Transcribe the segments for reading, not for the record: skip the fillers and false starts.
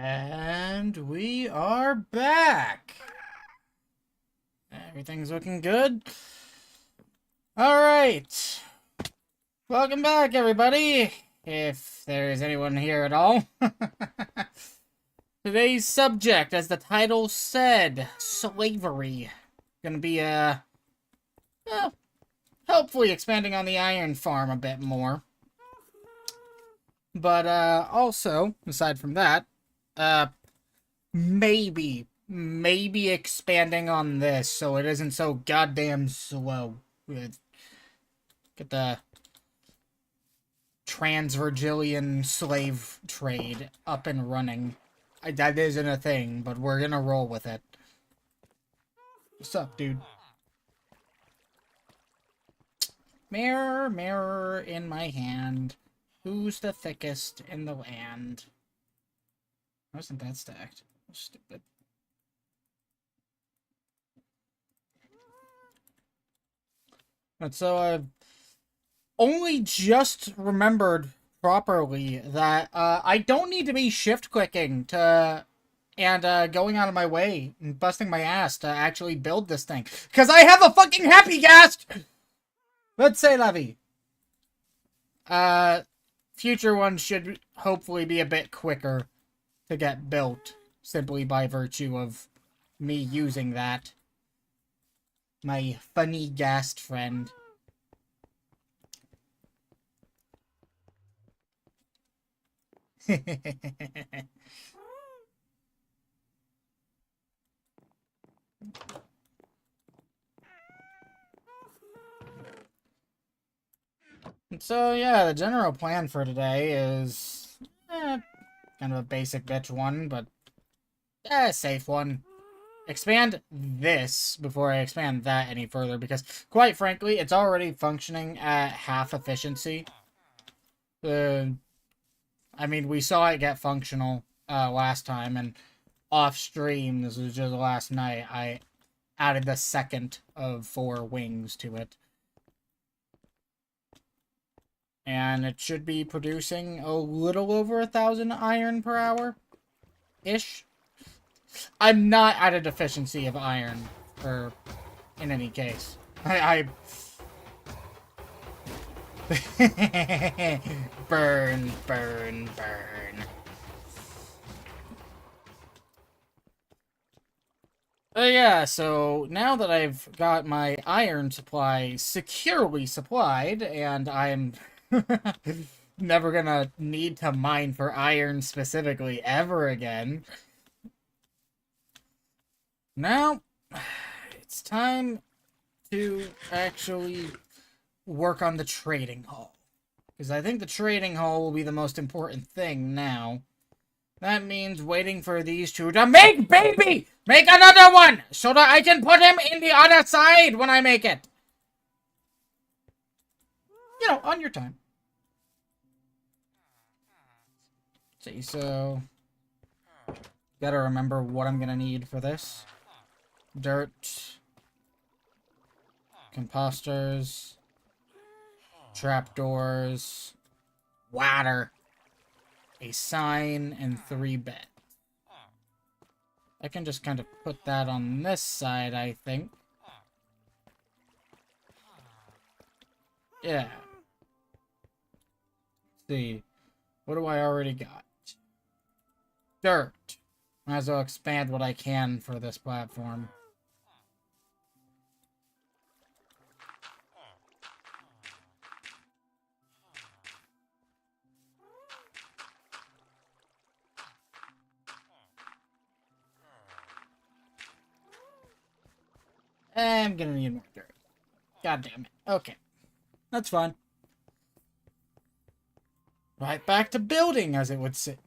And we are back. Everything's looking good. Alright. Welcome back, everybody. If there is anyone here at all. Today's subject, as the title said, slavery. Gonna be, well, hopefully expanding on the iron farm a bit more. But, also, aside from that, maybe expanding on this so it isn't so goddamn slow. Get the Trans-Vergilian slave trade up and running. That isn't a thing, but we're gonna roll with it. What's up, dude? Mirror, mirror in my hand. Who's the thickest in the land? Why isn't that stacked? Stupid. And so I've only just remembered properly that I don't need to be shift clicking to and going out of my way and busting my ass to actually build this thing. Because I have a fucking happy ghast! Let's say Levy. Future ones should hopefully be a bit quicker to get built, simply by virtue of me using that. My funny ghast friend. So yeah, the general plan for today is kind of a basic bitch one, but a safe one. Expand this before I expand that any further, because quite frankly, it's already functioning at half efficiency. I mean, we saw it get functional last time, and off stream, this was just last night, I added the second of 4 wings to it. And it should be producing a little over 1,000 iron per hour-ish. I'm not at a deficiency of iron, or in any case. Burn, burn, burn. Yeah, so now that I've got my iron supply securely supplied, and I'm never gonna need to mine for iron specifically ever again, now it's time to actually work on the trading hall. Because I think the trading hall will be the most important thing now. That means waiting for these two to make baby! Make another one! So that I can put him in the other side when I make it! You know, on your time. See, so... Gotta remember what I'm gonna need for this. Dirt. Composters. Trapdoors. Water. A sign, and 3 beds. I can just kind of put that on this side, I think. Yeah. Let's see. What do I already got? Dirt. Might as well expand what I can for this platform. I'm gonna need more dirt. God damn it. Okay. That's fine. Right back to building, as it would say.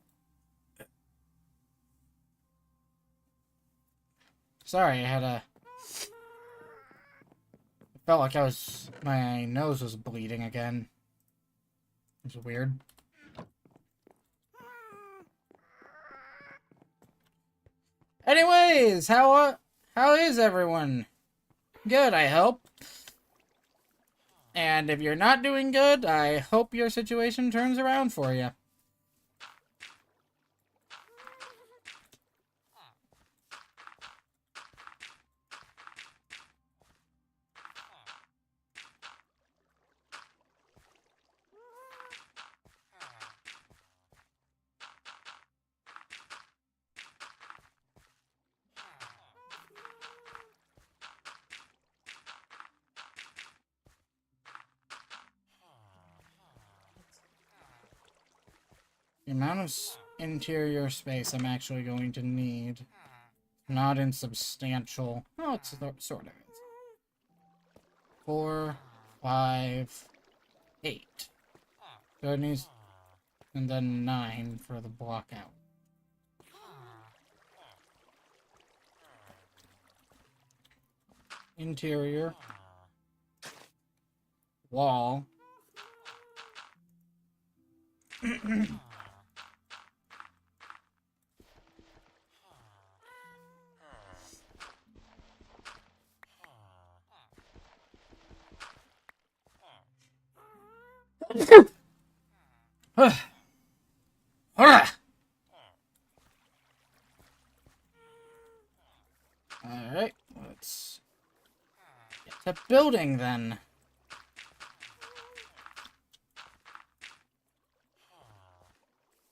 Sorry, I had a... I felt like my nose was bleeding again. It was weird. Anyways, how is everyone? Good, I hope. And if you're not doing good, I hope your situation turns around for you. The amount of interior space I'm actually going to need. Not insubstantial. Oh, it's sort of. 4, 5, 8. So it needs... And then 9 for the block out. Interior. Wall. Alright, let's get to building then.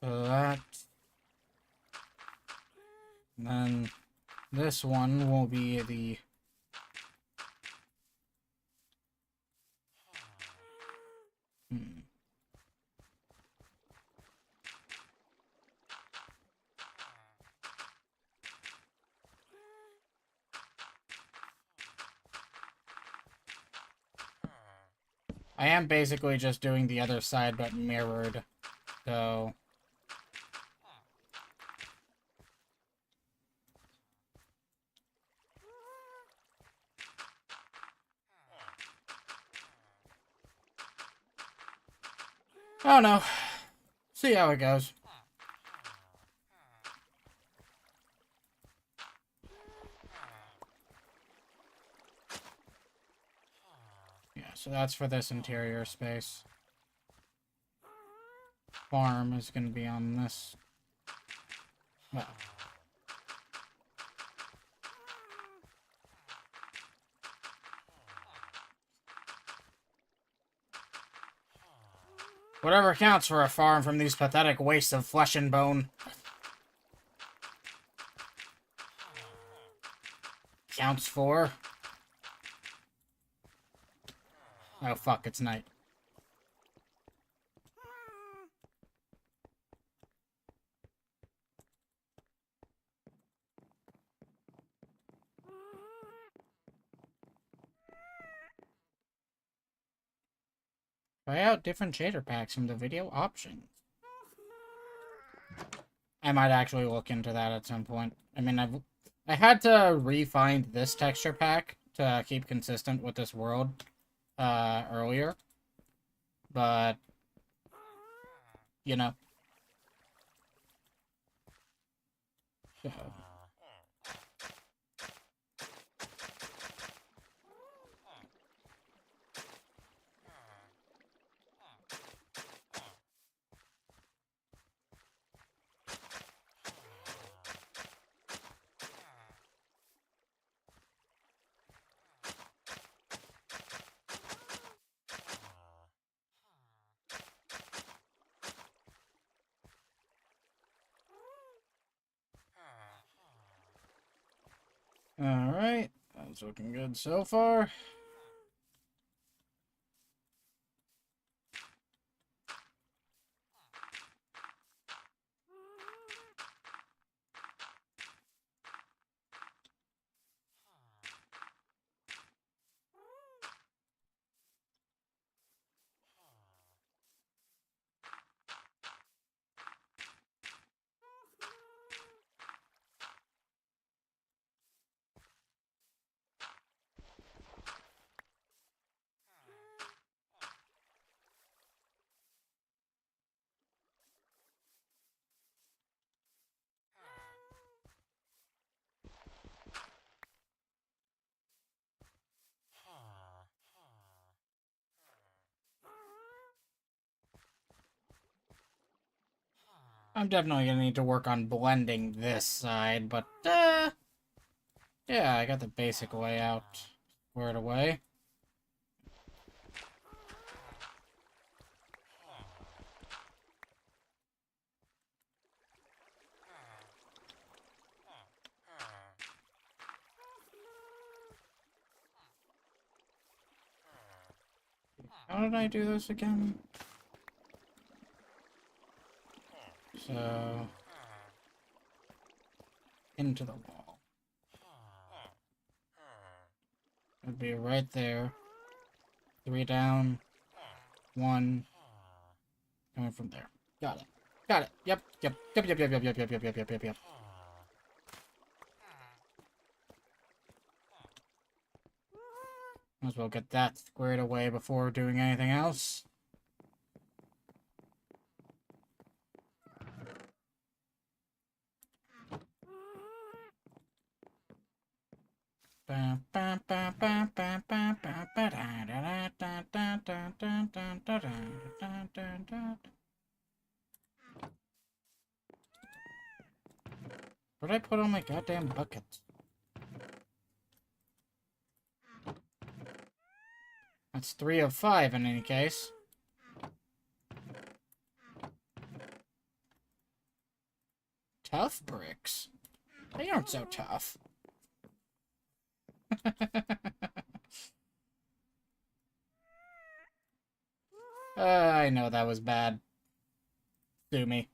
So that. And then this one will be the... I am basically just doing the other side, but mirrored. So... Oh no. See how it goes. Yeah, so that's for this interior space. Farm is going to be on this. Well. Whatever counts for a farm from these pathetic wastes of flesh and bone. Counts for... Oh fuck, it's night. Try out different shader packs from the video options. I might actually look into that at some point. I mean, I had to refine this texture pack to keep consistent with this world earlier. But, you know. So. Alright, that's looking good so far. I'm definitely gonna need to work on blending this side, but, yeah, I got the basic layout squared away. How did I do this again? So... into the wall. It'd be right there. 3 down. 1. Coming from there. Got it. Got it. Yep. Yep. Yep. Yep. Yep. Yep. Yep. Yep. Yep. Yep. Yep. Yep. Yep. Might as well get that squared away before doing anything else. Where'd I put all my goddamn buckets? That's 3 of 5 in any case. Tough bricks. They aren't so tough. I know that was bad. Sue me.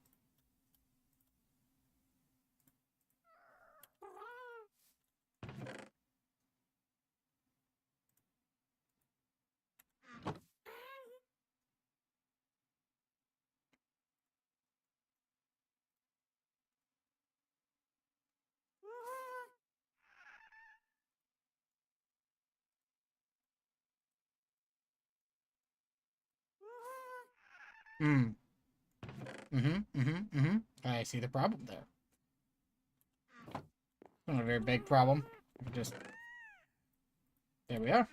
I see the problem there. Not a very big problem. Just... there we are.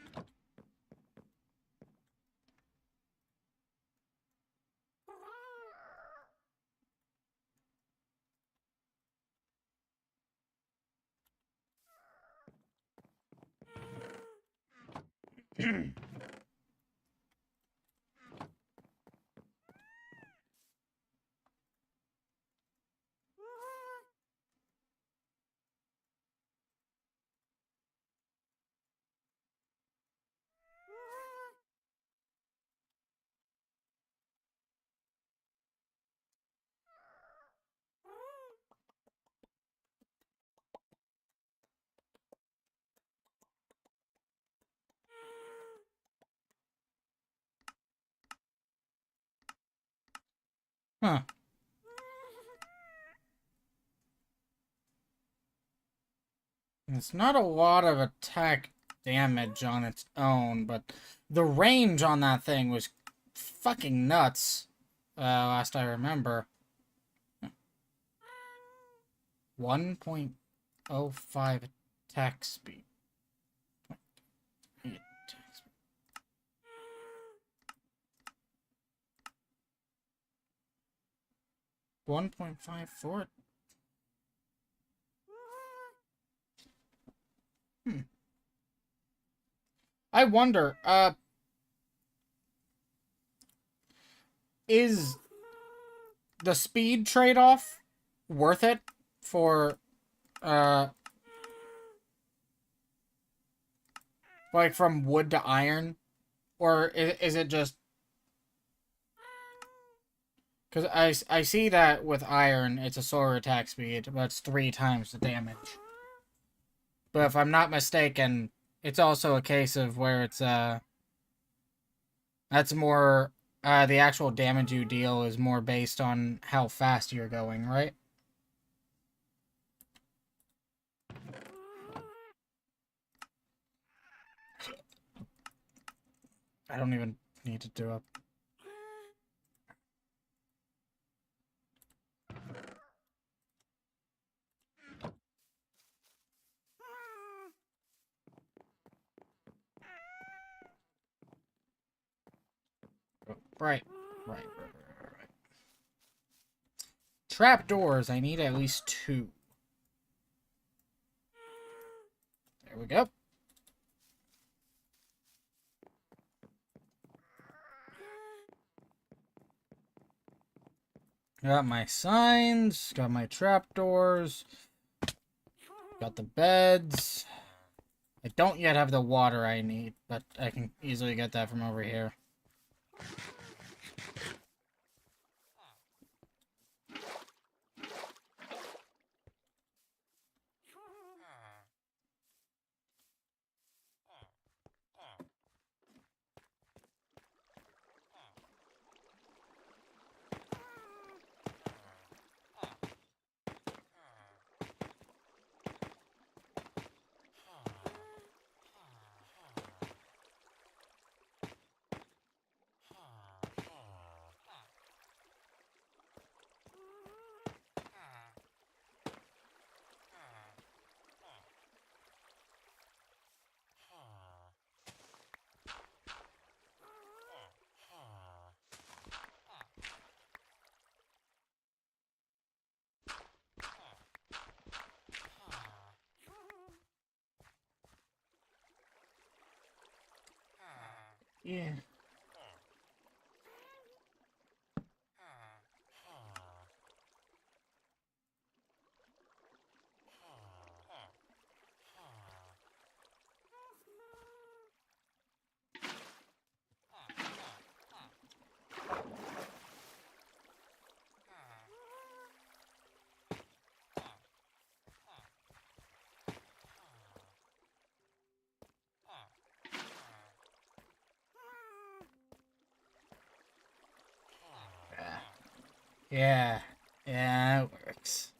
Huh. It's not a lot of attack damage on its own, but the range on that thing was fucking nuts. Last I remember. 1.05 attack speed. 0.8 attack speed. 1.54. I wonder, is the speed trade-off worth it for, like, from wood to iron? Or is it just... because I see that with iron, it's a slower attack speed, but it's 3 times the damage. But if I'm not mistaken, it's also a case of where it's, that's more, the actual damage you deal is more based on how fast you're going, right? I don't even need to do it. Right. Trapdoors, I need at least 2. There we go. Got my signs, got my trapdoors, got the beds. I don't yet have the water I need, but I can easily get that from over here. Yeah. Yeah. Yeah, it works.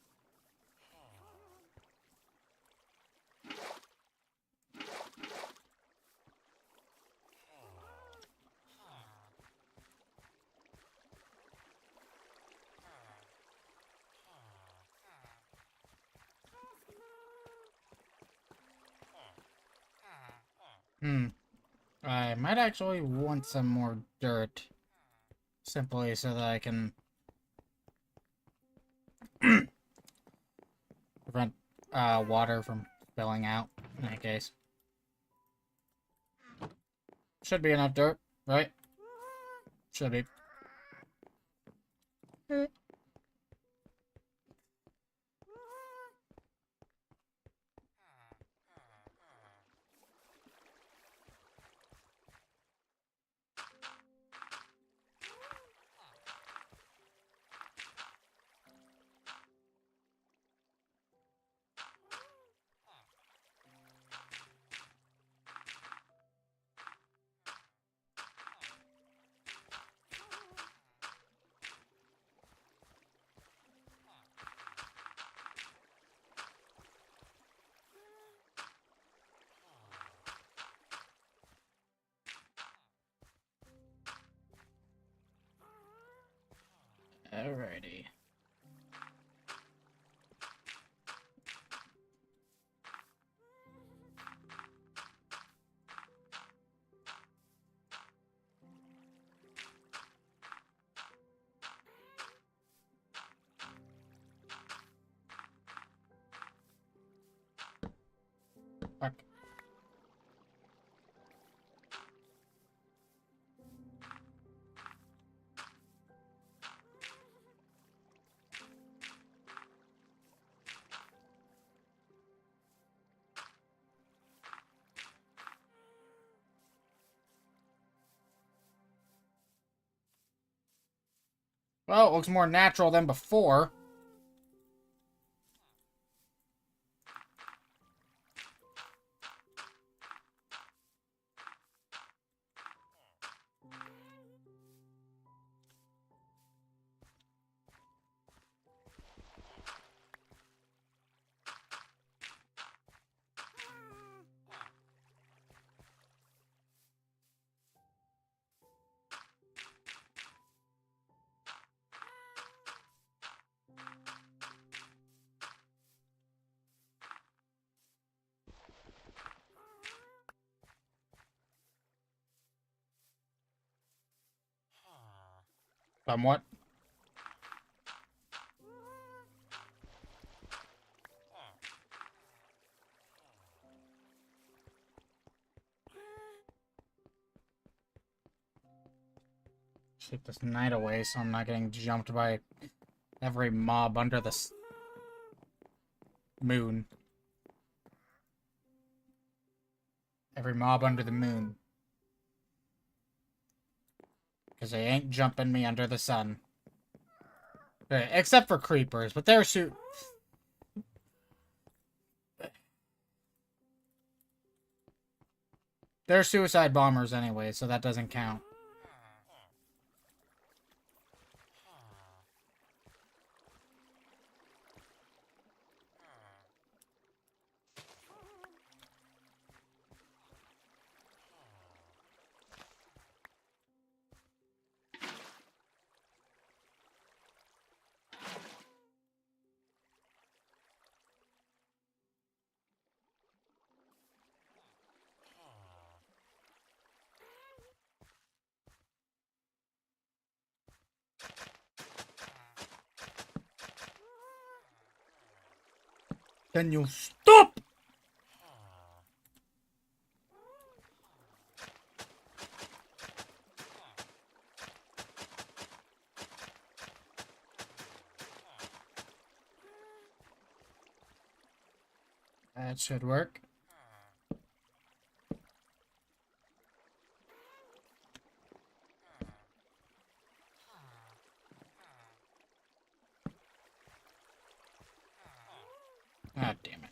Hmm. I might actually want some more dirt. Simply so that I can prevent water from spilling out, in that case. Should be enough dirt, right? Should be. Alrighty. Fuck. Well, it looks more natural than before. Somewhat. Keep this night away so I'm not getting jumped by every mob under the moon. Every mob under the moon. Because they ain't jumping me under the sun. Except for creepers, but they're they're suicide bombers anyway, so that doesn't count. Can you stop? That should work. Ah, damn it.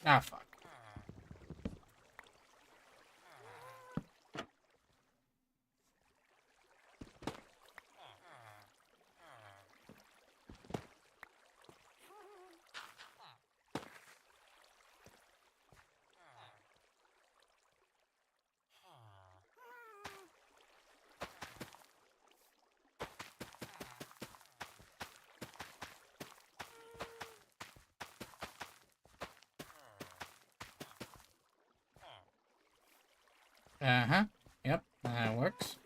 Ah, fuck. Uh-huh. Yep, that works.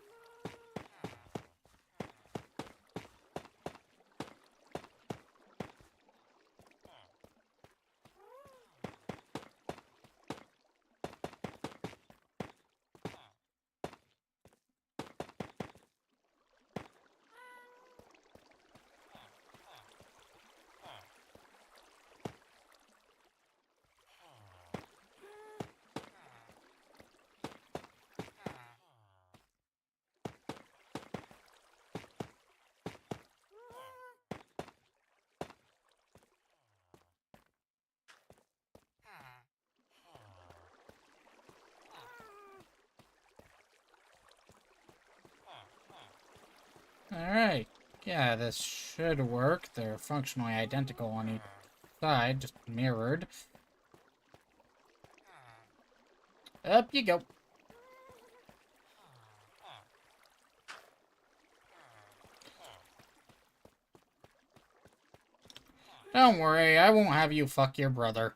Alright. Yeah, this should work. They're functionally identical on each side, just mirrored. Up you go. Don't worry, I won't have you fuck your brother.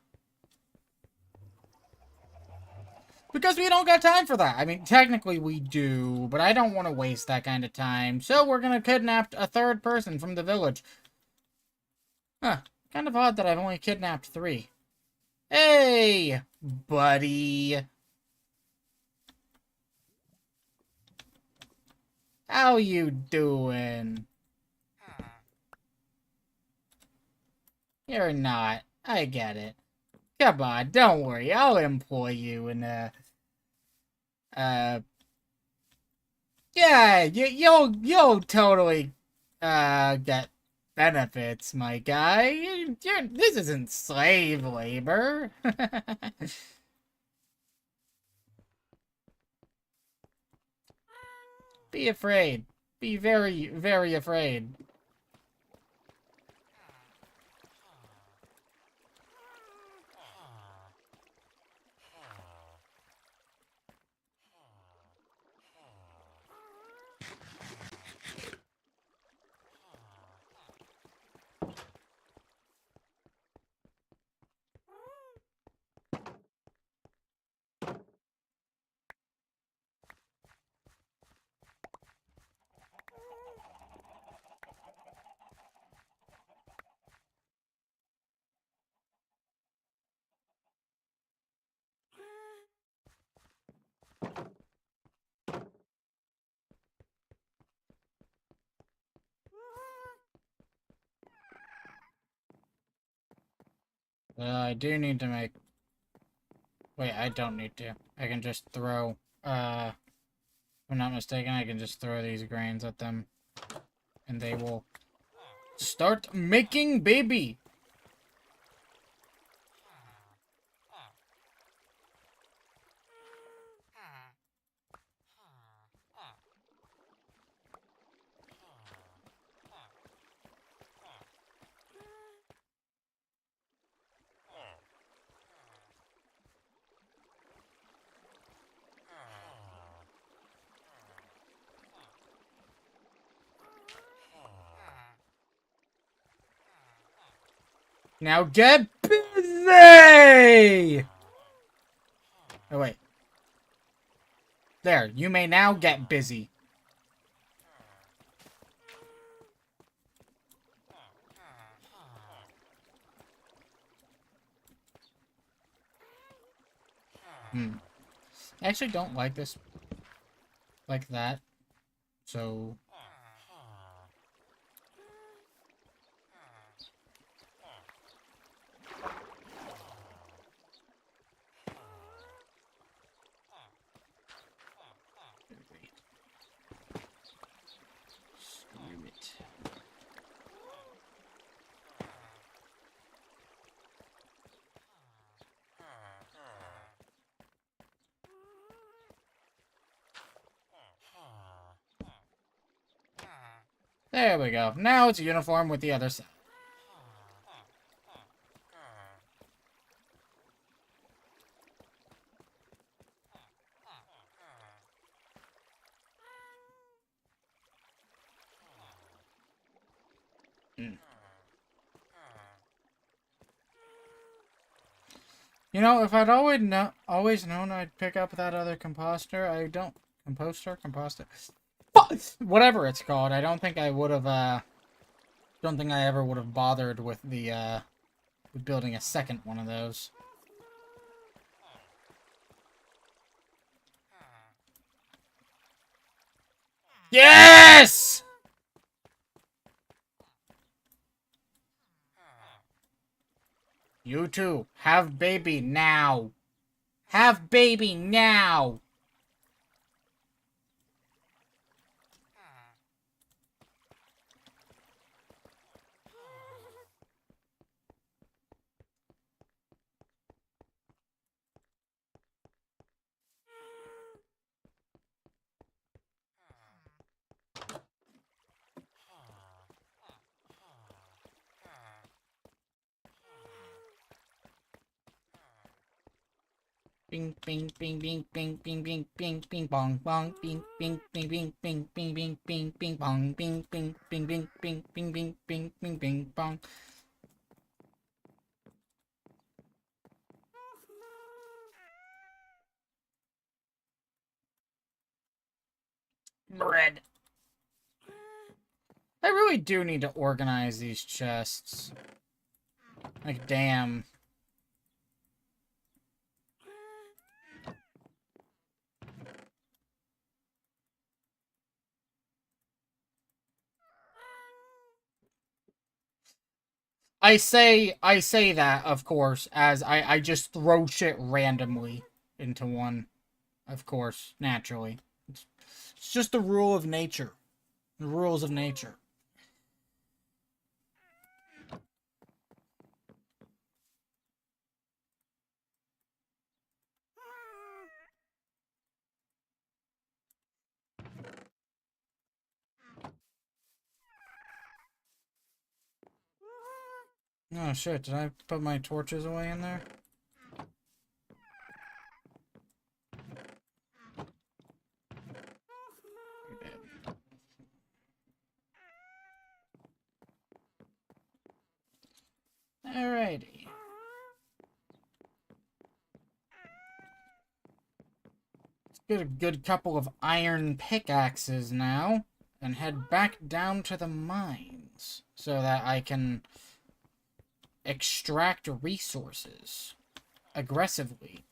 Because we don't got time for that. I mean, technically we do, but I don't want to waste that kind of time. So we're gonna kidnap a third person from the village. Huh. Kind of odd that I've only kidnapped 3. Hey, buddy. How you doing? You're not. I get it. Come on, don't worry. I'll employ you in uh yeah, you'll totally get benefits, my guy. This isn't slave labor. Be afraid. Be very, very afraid. I do need to make... Wait, I don't need to. I can just throw... if I'm not mistaken, I can just throw these grains at them. And they will start making baby. Now get busy! Oh, wait. There, you may now get busy. I actually don't like this like that. So... Screw it. There we go. Now it's uniform with the other side. You know, if I'd always known I'd pick up that other composter, I don't... Composter? Whatever it's called, I don't think I would have, don't think I ever would have bothered with the, with building a second one of those. Yes! You too. Have baby now. Have baby now. Bing bing bing bing bing bing bing bing bing bong bong bing bing bing bing bing bing bing bing bing bong bing bing bing bing bing bing bing bing bing bing bong. Bread. I really do need to organize these chests. Like, damn. I say that, of course, as I just throw shit randomly into one. Of course, naturally. It's just the rule of nature. The rules of nature. Oh shit, did I put my torches away in there? Alrighty. Let's get a good couple of iron pickaxes now, and head back down to the mines, so that I can extract resources aggressively.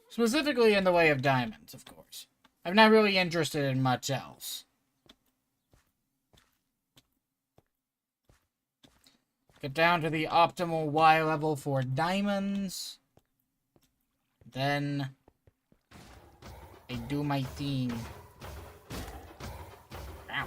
Specifically in the way of diamonds, of course. I'm not really interested in much else. Get down to the optimal Y level for diamonds. Then I do my thing. Ow.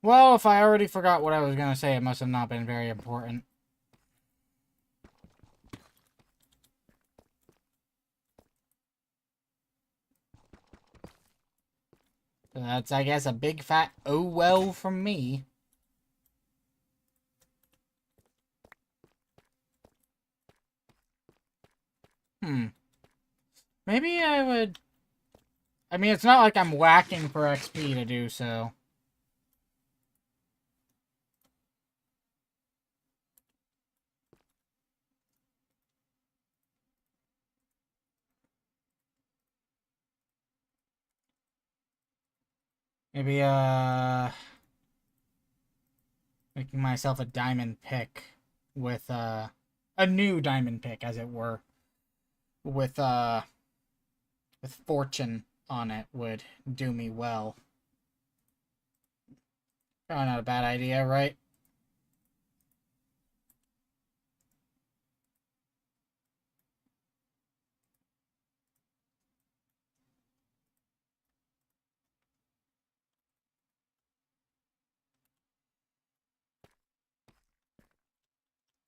Well, if I already forgot what I was gonna say, it must have not been very important. So that's, I guess, a big fat oh well from me. Maybe I would... I mean, it's not like I'm whacking for XP to do so. Maybe, making myself a diamond pick with, a new diamond pick, as it were. With, with fortune on it would do me well. Probably not a bad idea, right?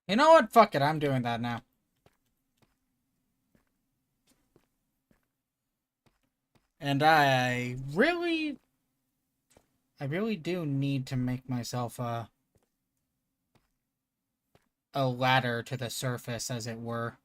You know what? Fuck it, I'm doing that now. And I really do need to make myself a ladder to the surface, as it were.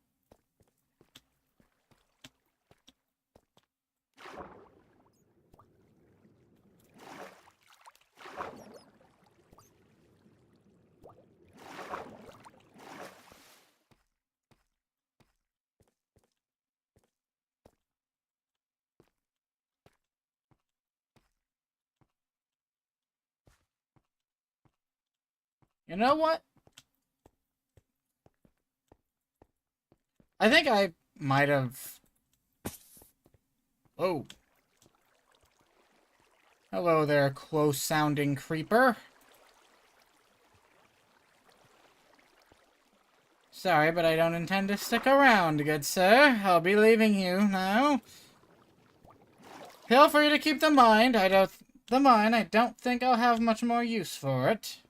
You know what? I think I might have... Oh. Hello there, close-sounding creeper. Sorry, but I don't intend to stick around, good sir. I'll be leaving you now. Feel free to keep the mine. I don't think I'll have much more use for it.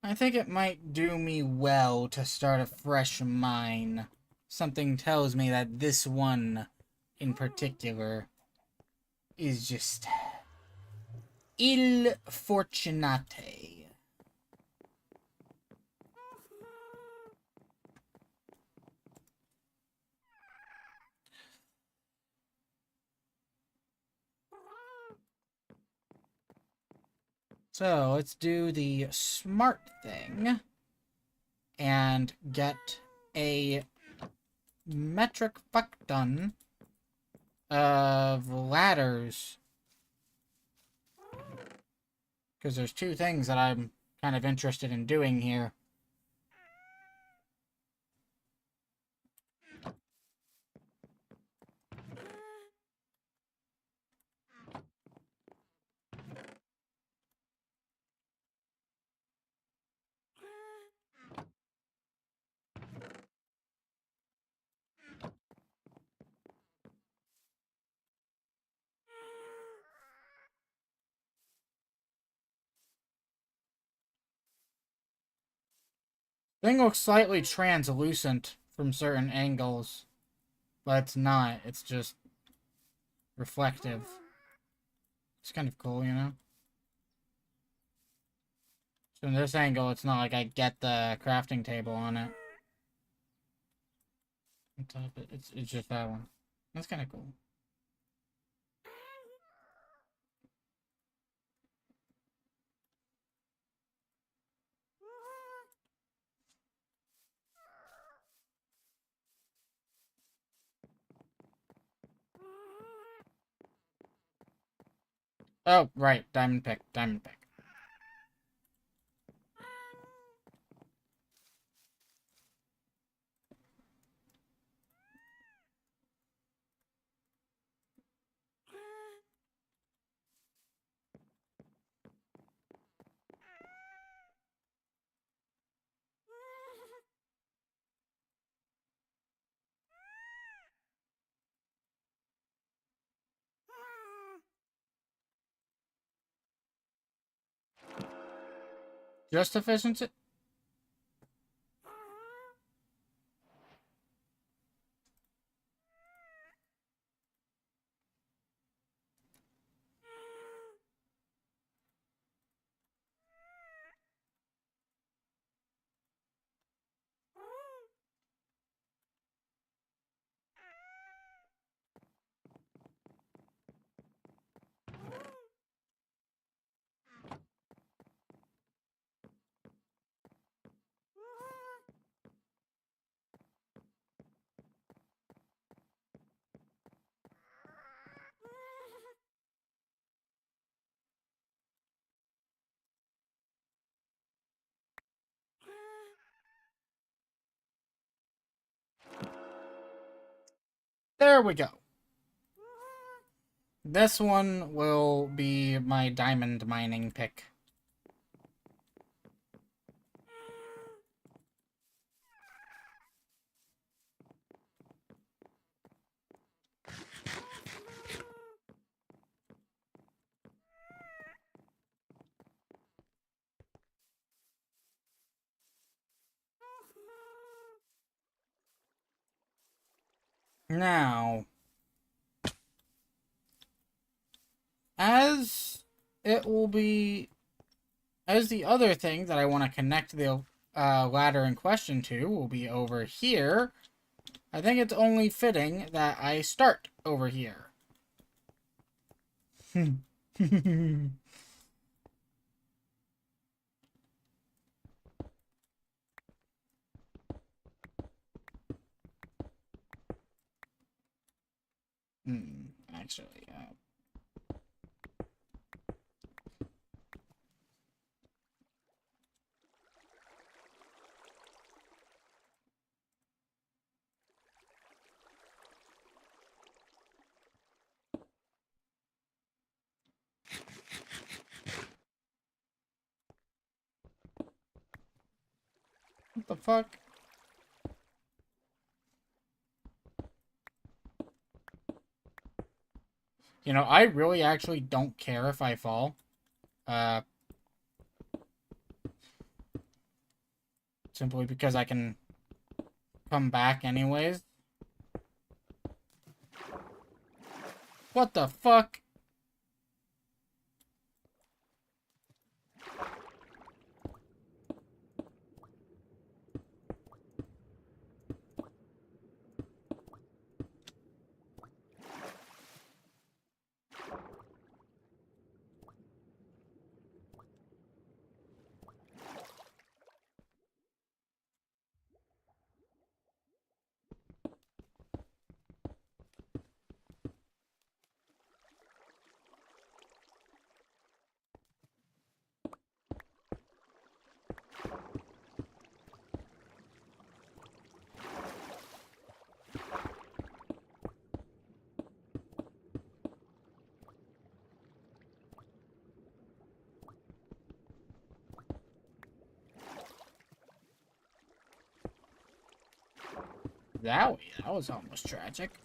I think it might do me well to start a fresh mine. Something tells me that this one, in particular, is just... il fortunate. So, let's do the smart thing and get a metric fuck ton of ladders. Because there's two things that I'm kind of interested in doing here. Thing looks slightly translucent from certain angles, but it's not. It's just reflective. It's kind of cool, you know? So in this angle, it's not like I get the crafting table on it. On top of it, it's just that one. That's kind of cool. Oh, right. Diamond pick. Diamond pick. Just efficiency? There we go. This one will be my diamond mining pick. Now, as it will be, as the other thing that I want to connect the ladder in question to will be over here, I think it's only fitting that I start over here. Actually, what the fuck? You know, I really actually don't care if I fall. Simply because I can come back anyways. What the fuck? That was almost tragic.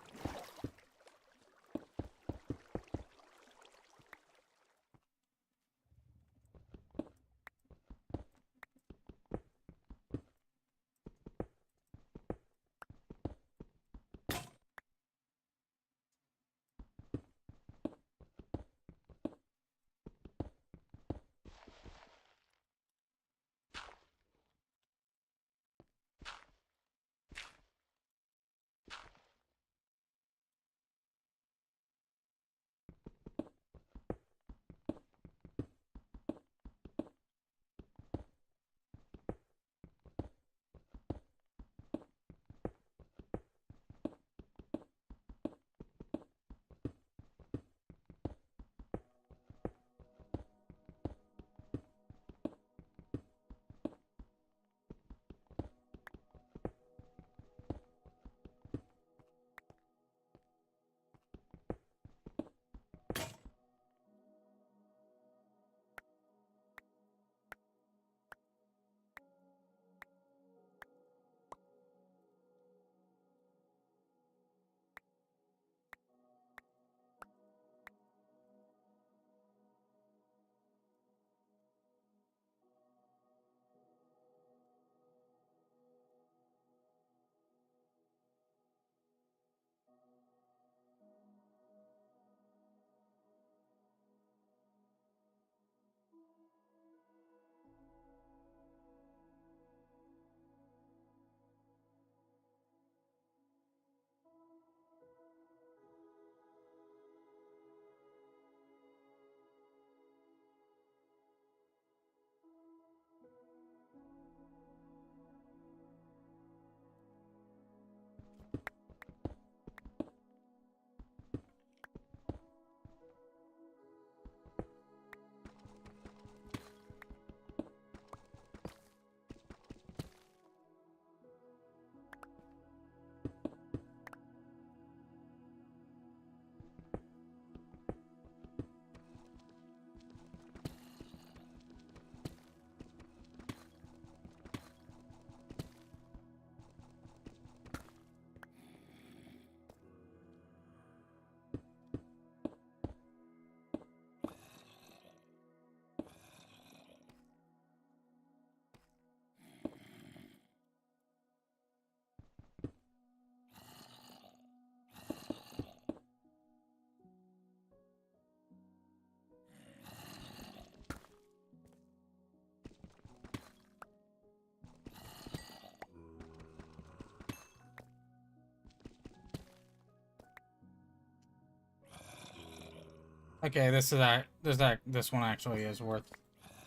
Okay, this one actually is worth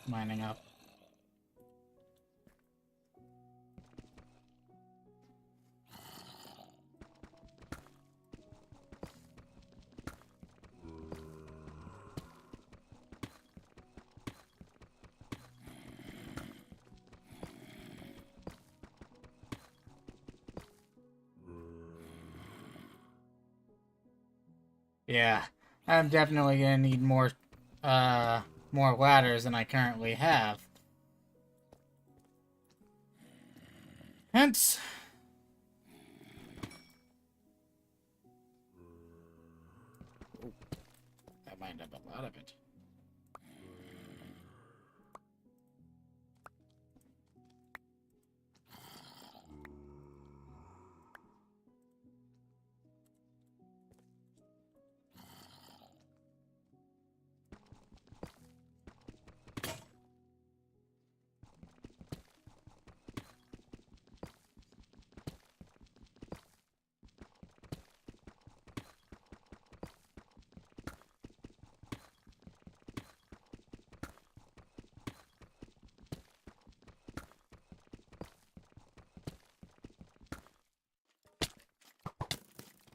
mining up. Yeah, I'm definitely gonna need more ladders than I currently have. Hence, that might have a lot of it.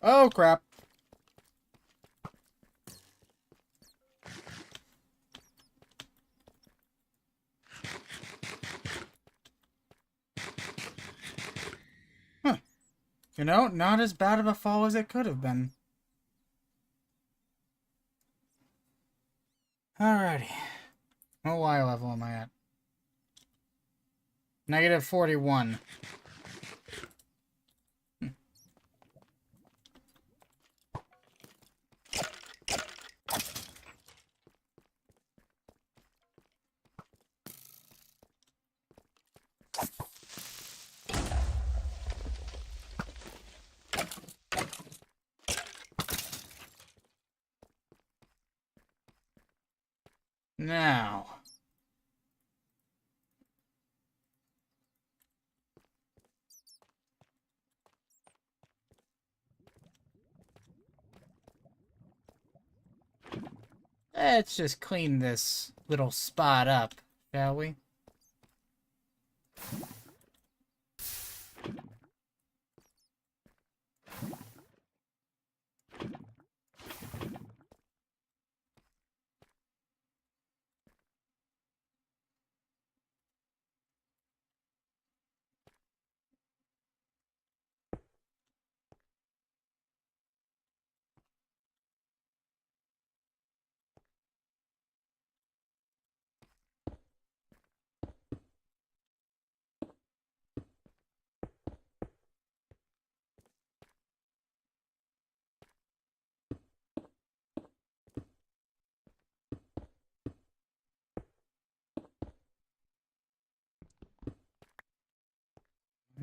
Oh crap. Huh. You know, not as bad of a fall as it could have been. Alrighty. What Y level am I at? Negative 41. Now. Let's just clean this little spot up, shall we?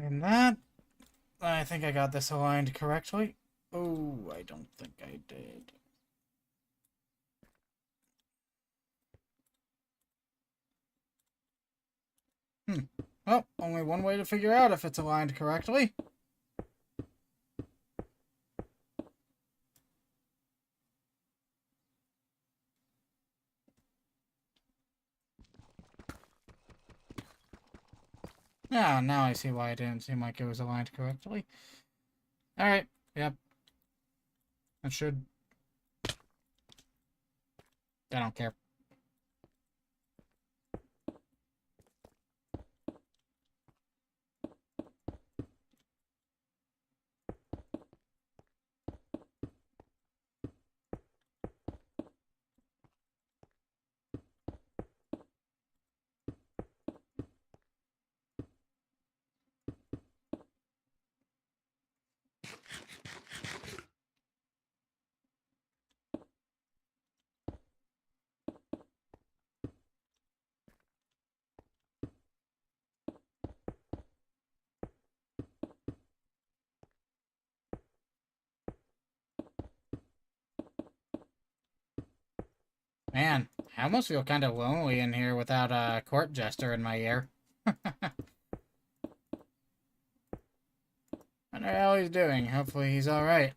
And that, I think I got this aligned correctly. Oh, I don't think I did. Well, only one way to figure out if it's aligned correctly. Yeah, now I see why it didn't seem like it was aligned correctly. Alright, yep. That should... I don't care. Man, I almost feel kind of lonely in here without a court jester in my ear. I wonder how he's doing. Hopefully he's alright.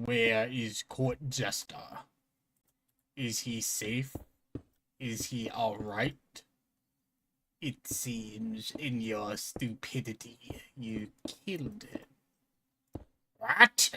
Where is Court Jester? Is he safe? Is he alright? It seems in your stupidity you killed him. What?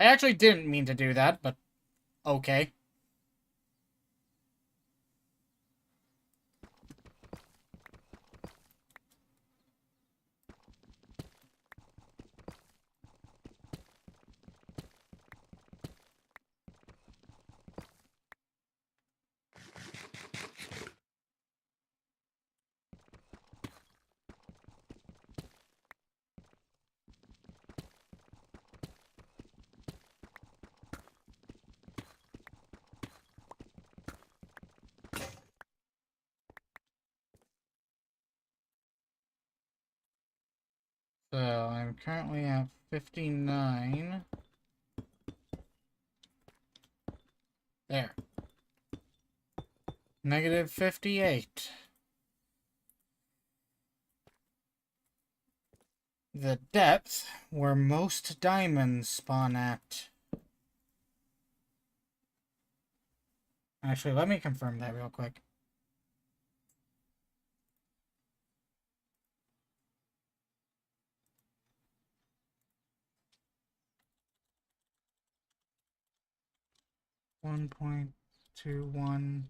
I actually didn't mean to do that, but okay. So, I'm currently at 59. There. Negative 58. The depth where most diamonds spawn at. Actually, let me confirm that real quick. .21.11.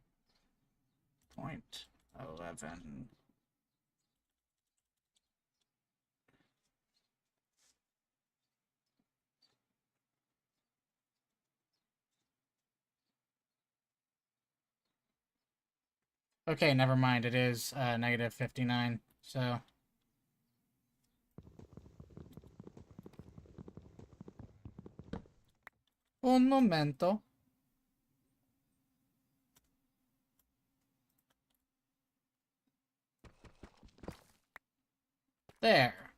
Okay, never mind. It is negative 59. So un momento. There.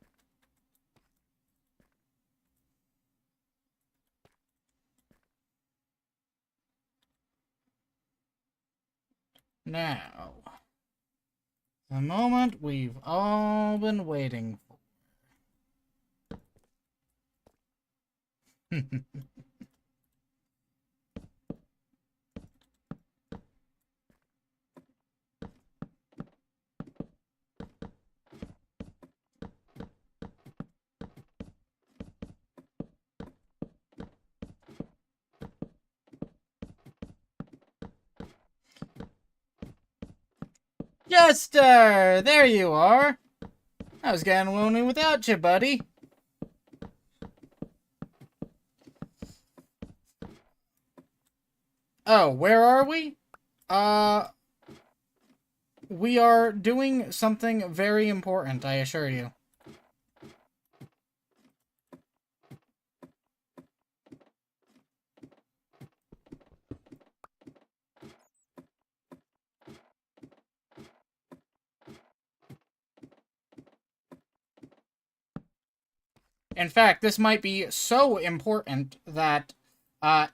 Now, the moment we've all been waiting for. Jester! There you are! I was getting lonely without you, buddy. Oh, where are we? We are doing something very important, I assure you. In fact, this might be so important that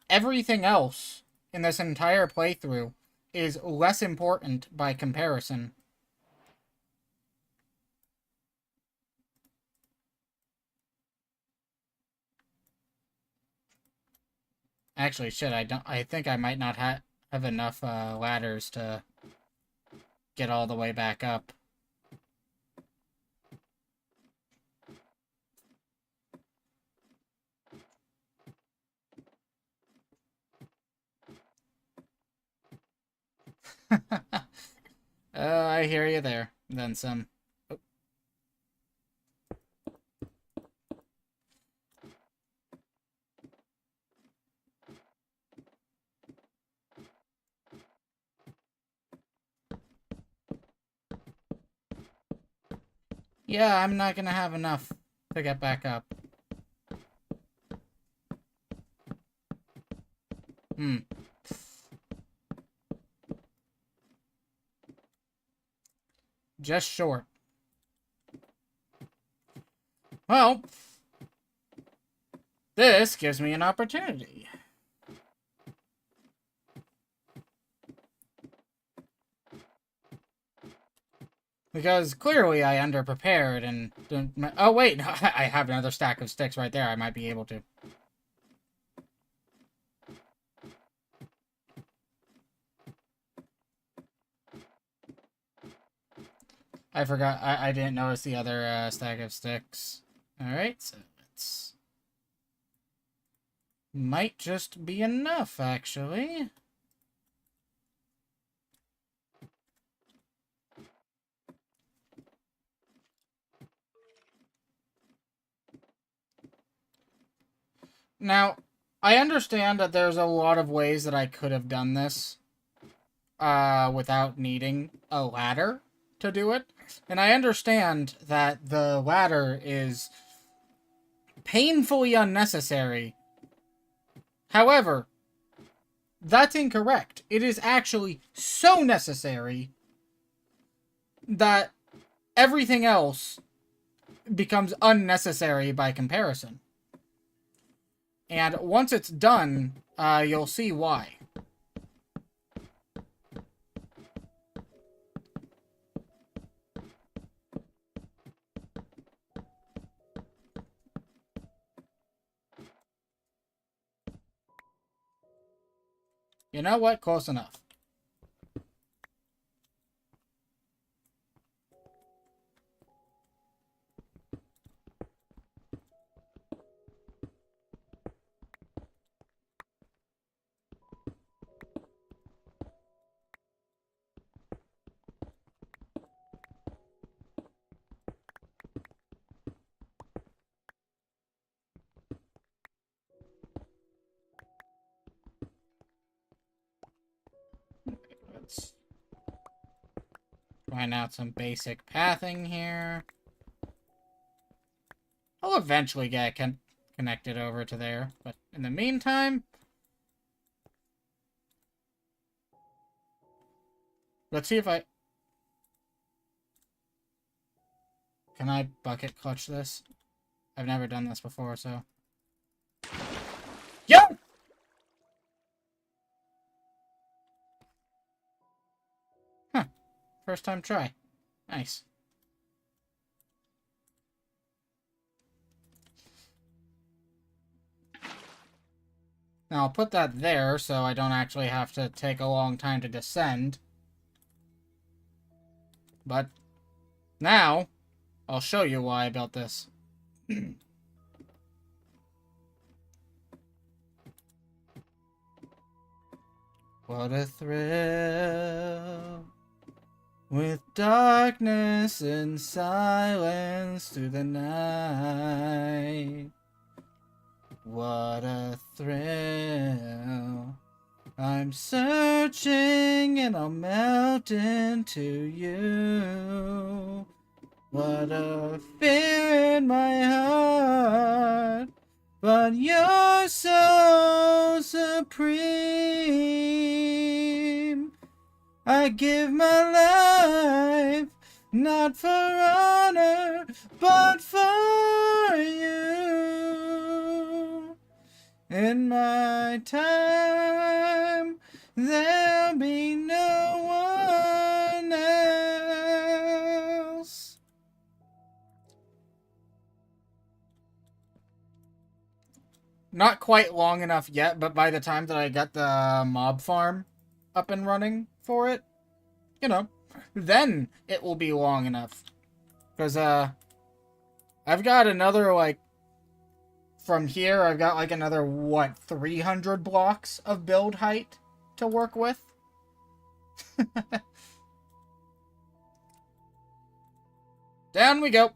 everything else in this entire playthrough is less important by comparison. Actually, shit, I think I might not have enough ladders to get all the way back up. I hear you there. Then some. Oh. Yeah, I'm not gonna have enough to get back up. Hmm. Just short. Well, this gives me an opportunity. Because clearly I underprepared and didn't... Oh, wait, I have another stack of sticks right there. I might be able to. I forgot. I didn't notice the other stack of sticks. Alright, so it's... Might just be enough, actually. Now, I understand that there's a lot of ways that I could have done this without needing a ladder to do it. And I understand that the ladder is painfully unnecessary. However, that's incorrect. It is actually so necessary that everything else becomes unnecessary by comparison. And once it's done, you'll see why. You know what? Close enough. Let's find out some basic pathing here. I'll eventually get connected over to there, but in the meantime, let's see if I... Can I bucket clutch this? I've never done this before, so... Yep! Huh. First time try. Nice. Now, I'll put that there so I don't actually have to take a long time to descend. But now, I'll show you why I built this. What a thrill, with darkness and silence through the night. What a thrill. I'm searching and I'll melt into you. What a fear in my heart, but you're so supreme. I give my life, not for honor, but for you. In my time, there'll be no one else. Not quite long enough yet, but by the time that I get the mob farm up and running for it, you know, then it will be long enough. Because, I've got another, like, from here, I've got, like, another, what, 300 blocks of build height to work with? Down we go.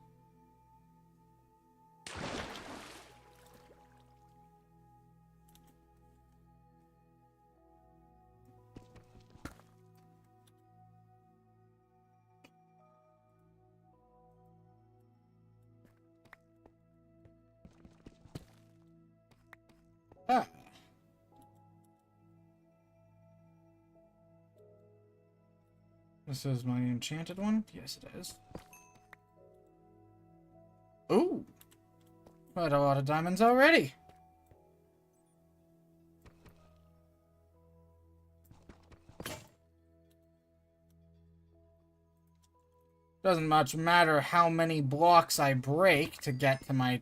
Ah. This is my enchanted one? Yes, it is. Ooh! Quite a lot of diamonds already. Doesn't much matter how many blocks I break to get to my,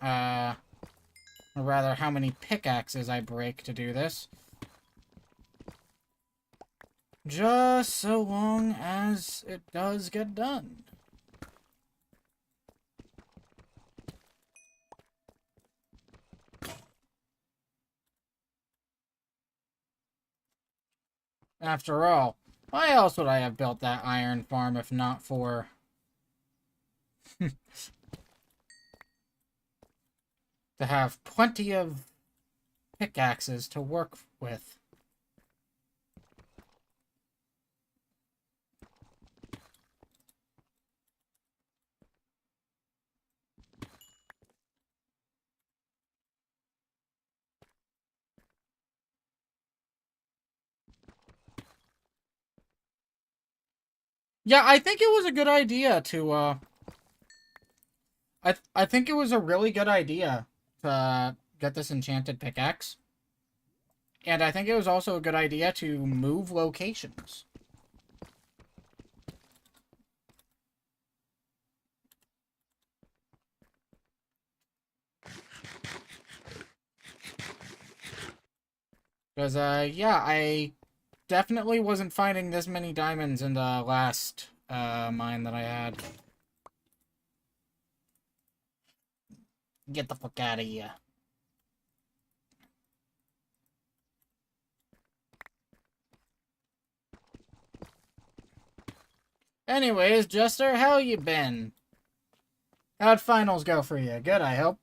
or rather, how many pickaxes I break to do this. Just so long as it does get done. After all, why else would I have built that iron farm if not for... to have plenty of pickaxes to work with. Yeah, I think it was a good idea to, I think it was a really good idea to get this enchanted pickaxe. And I think it was also a good idea to move locations. Because, yeah, I definitely wasn't finding this many diamonds in the last, mine that I had. Get the fuck out of here. Anyways, Jester, how you been? How'd finals go for you? Good, I hope.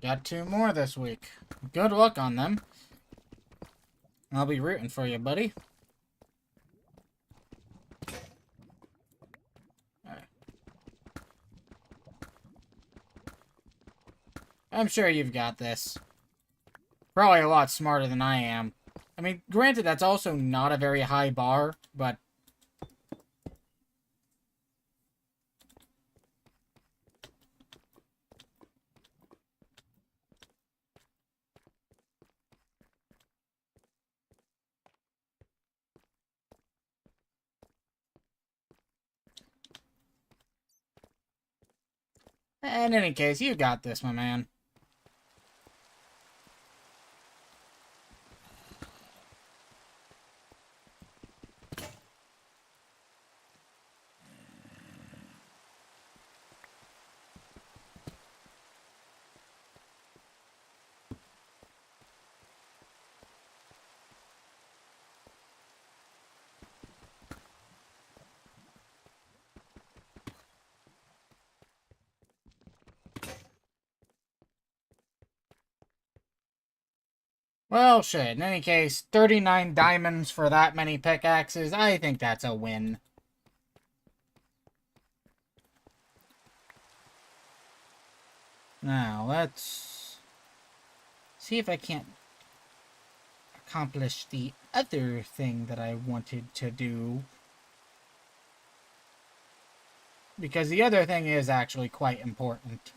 Got 2 more this week. Good luck on them. I'll be rooting for you, buddy. Alright. I'm sure you've got this. Probably a lot smarter than I am. I mean, granted, that's also not a very high bar, but... in any case, you got this, my man. Well, shit. In any case, 39 diamonds for that many pickaxes. I think that's a win. Now, let's see if I can't accomplish the other thing that I wanted to do. Because the other thing is actually quite important.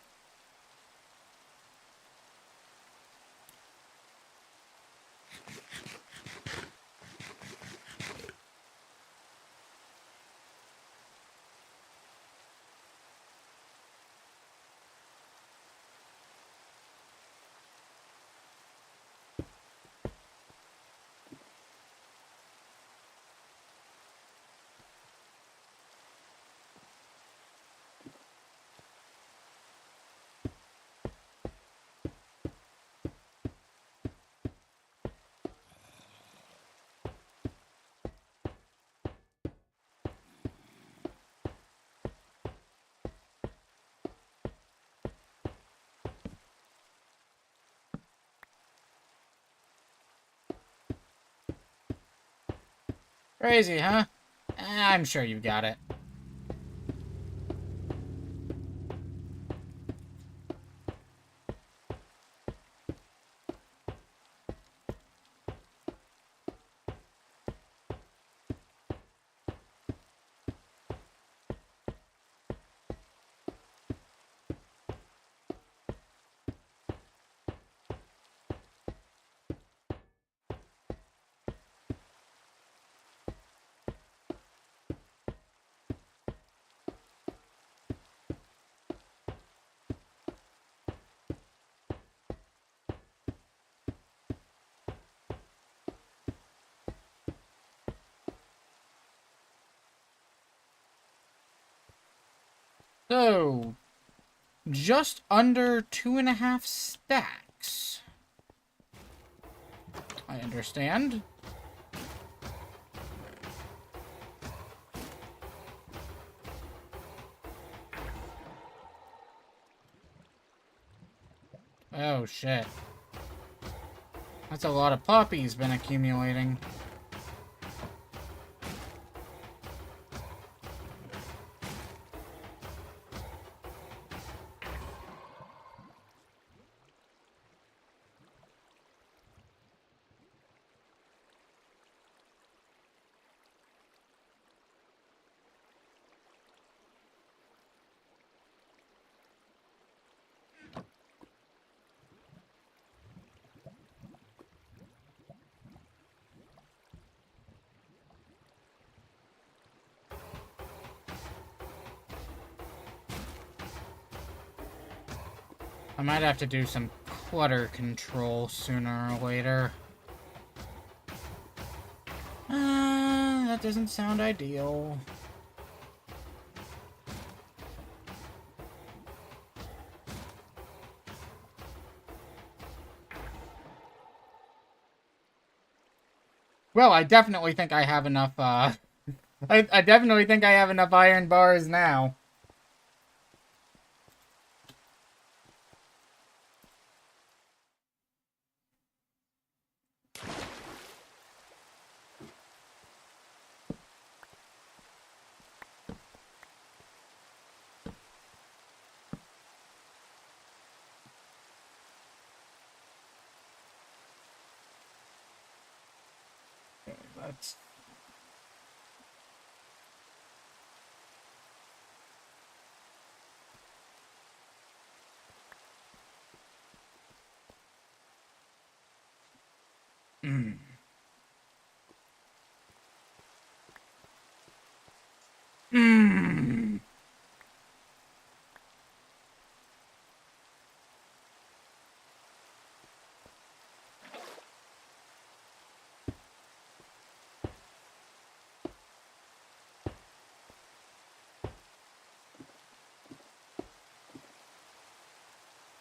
Crazy, huh? I'm sure you got it. So, just under 2.5 stacks. I understand. Oh, shit. That's a lot of poppies been accumulating. I might have to do some clutter control sooner or later. That doesn't sound ideal. Well, I definitely think I have enough, I definitely think I have enough iron bars now. That's... Mm. Mm.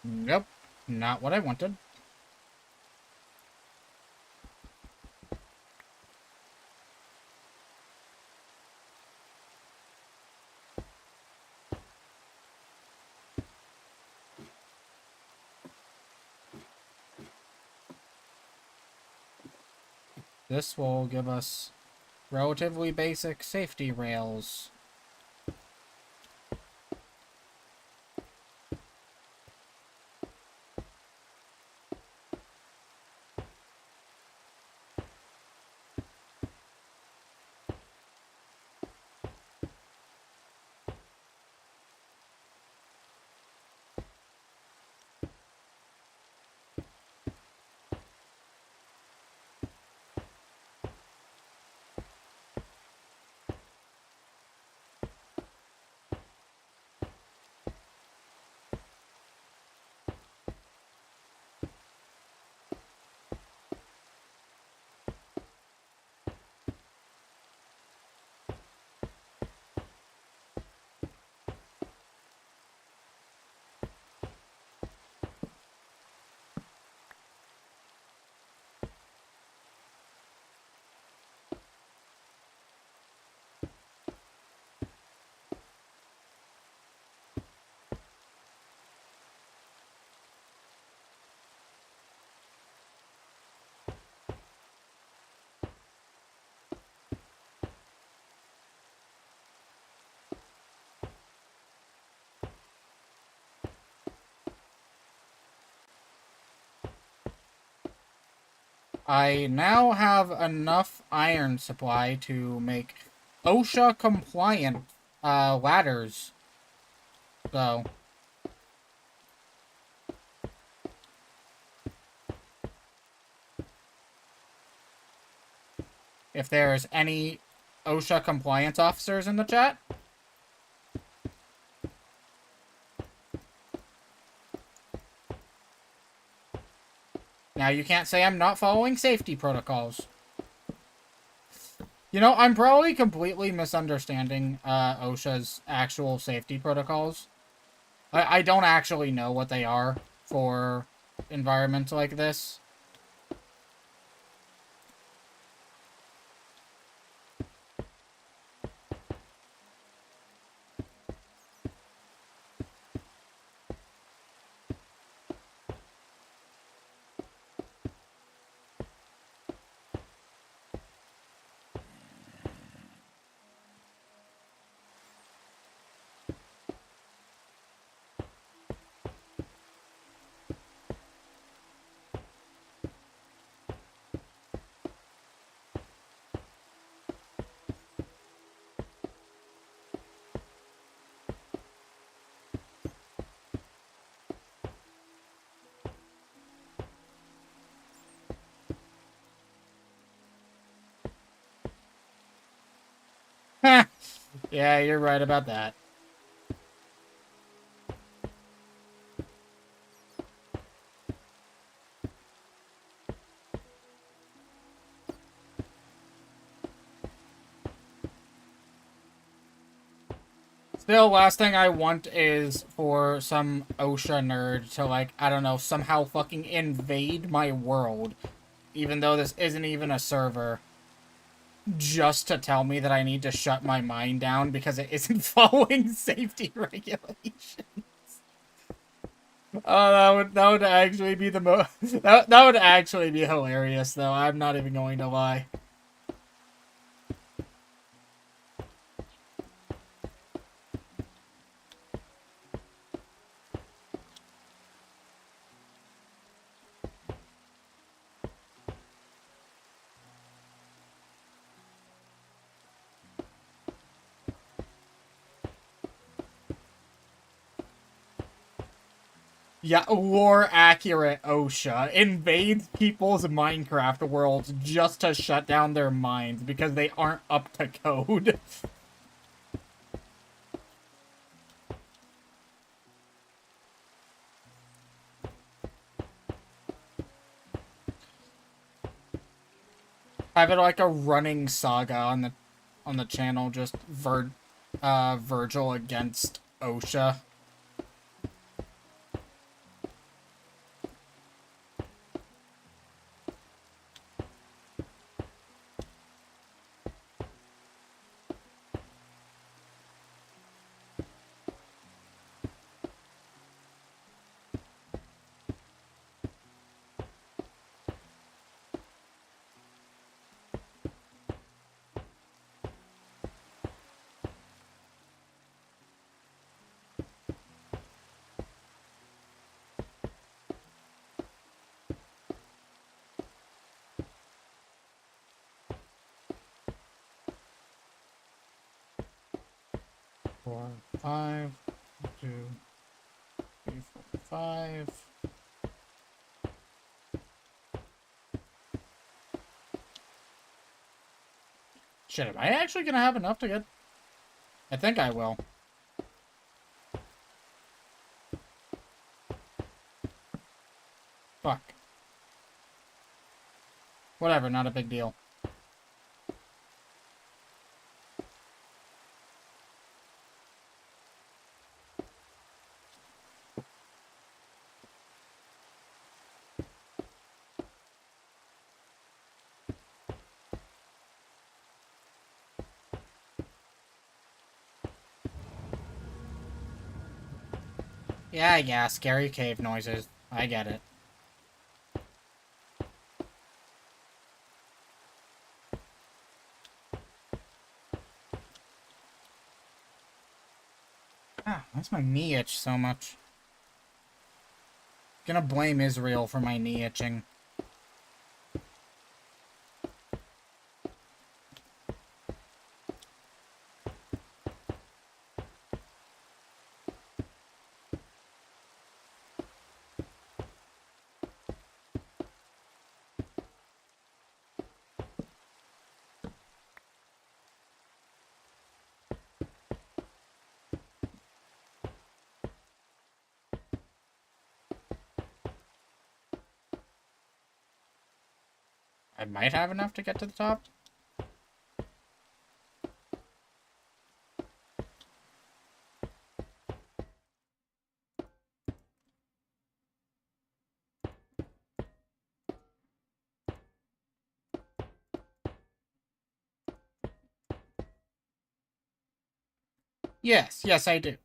Nope. Not what I wanted. This will give us relatively basic safety rails. I now have enough iron supply to make OSHA compliant ladders. So if there's any OSHA compliance officers in the chat, now you can't say I'm not following safety protocols. You know, I'm probably completely misunderstanding OSHA's actual safety protocols. I don't actually know what they are for environments like this. Yeah, you're right about that. Still, last thing I want is for some OSHA nerd to, like, I don't know, somehow fucking invade my world, even though this isn't even a server, just to tell me that I need to shut my mind down because it isn't following safety regulations. Oh, that would actually be the that would actually be hilarious, though. I'm not even going to lie. Yeah, lore accurate OSHA invades people's Minecraft worlds just to shut down their minds because they aren't up to code. Have it like a running saga on the channel, just Vergil against OSHA. Four, 5, 2, 3, 4, 5. Shit, am I actually gonna have enough to get? I think I will. Fuck. Whatever, not a big deal. Yeah, scary cave noises. I get it. Ah, why's my knee itch so much? Gonna blame Israel for my knee itching. I might have enough to get to the top. Yes, yes, I do.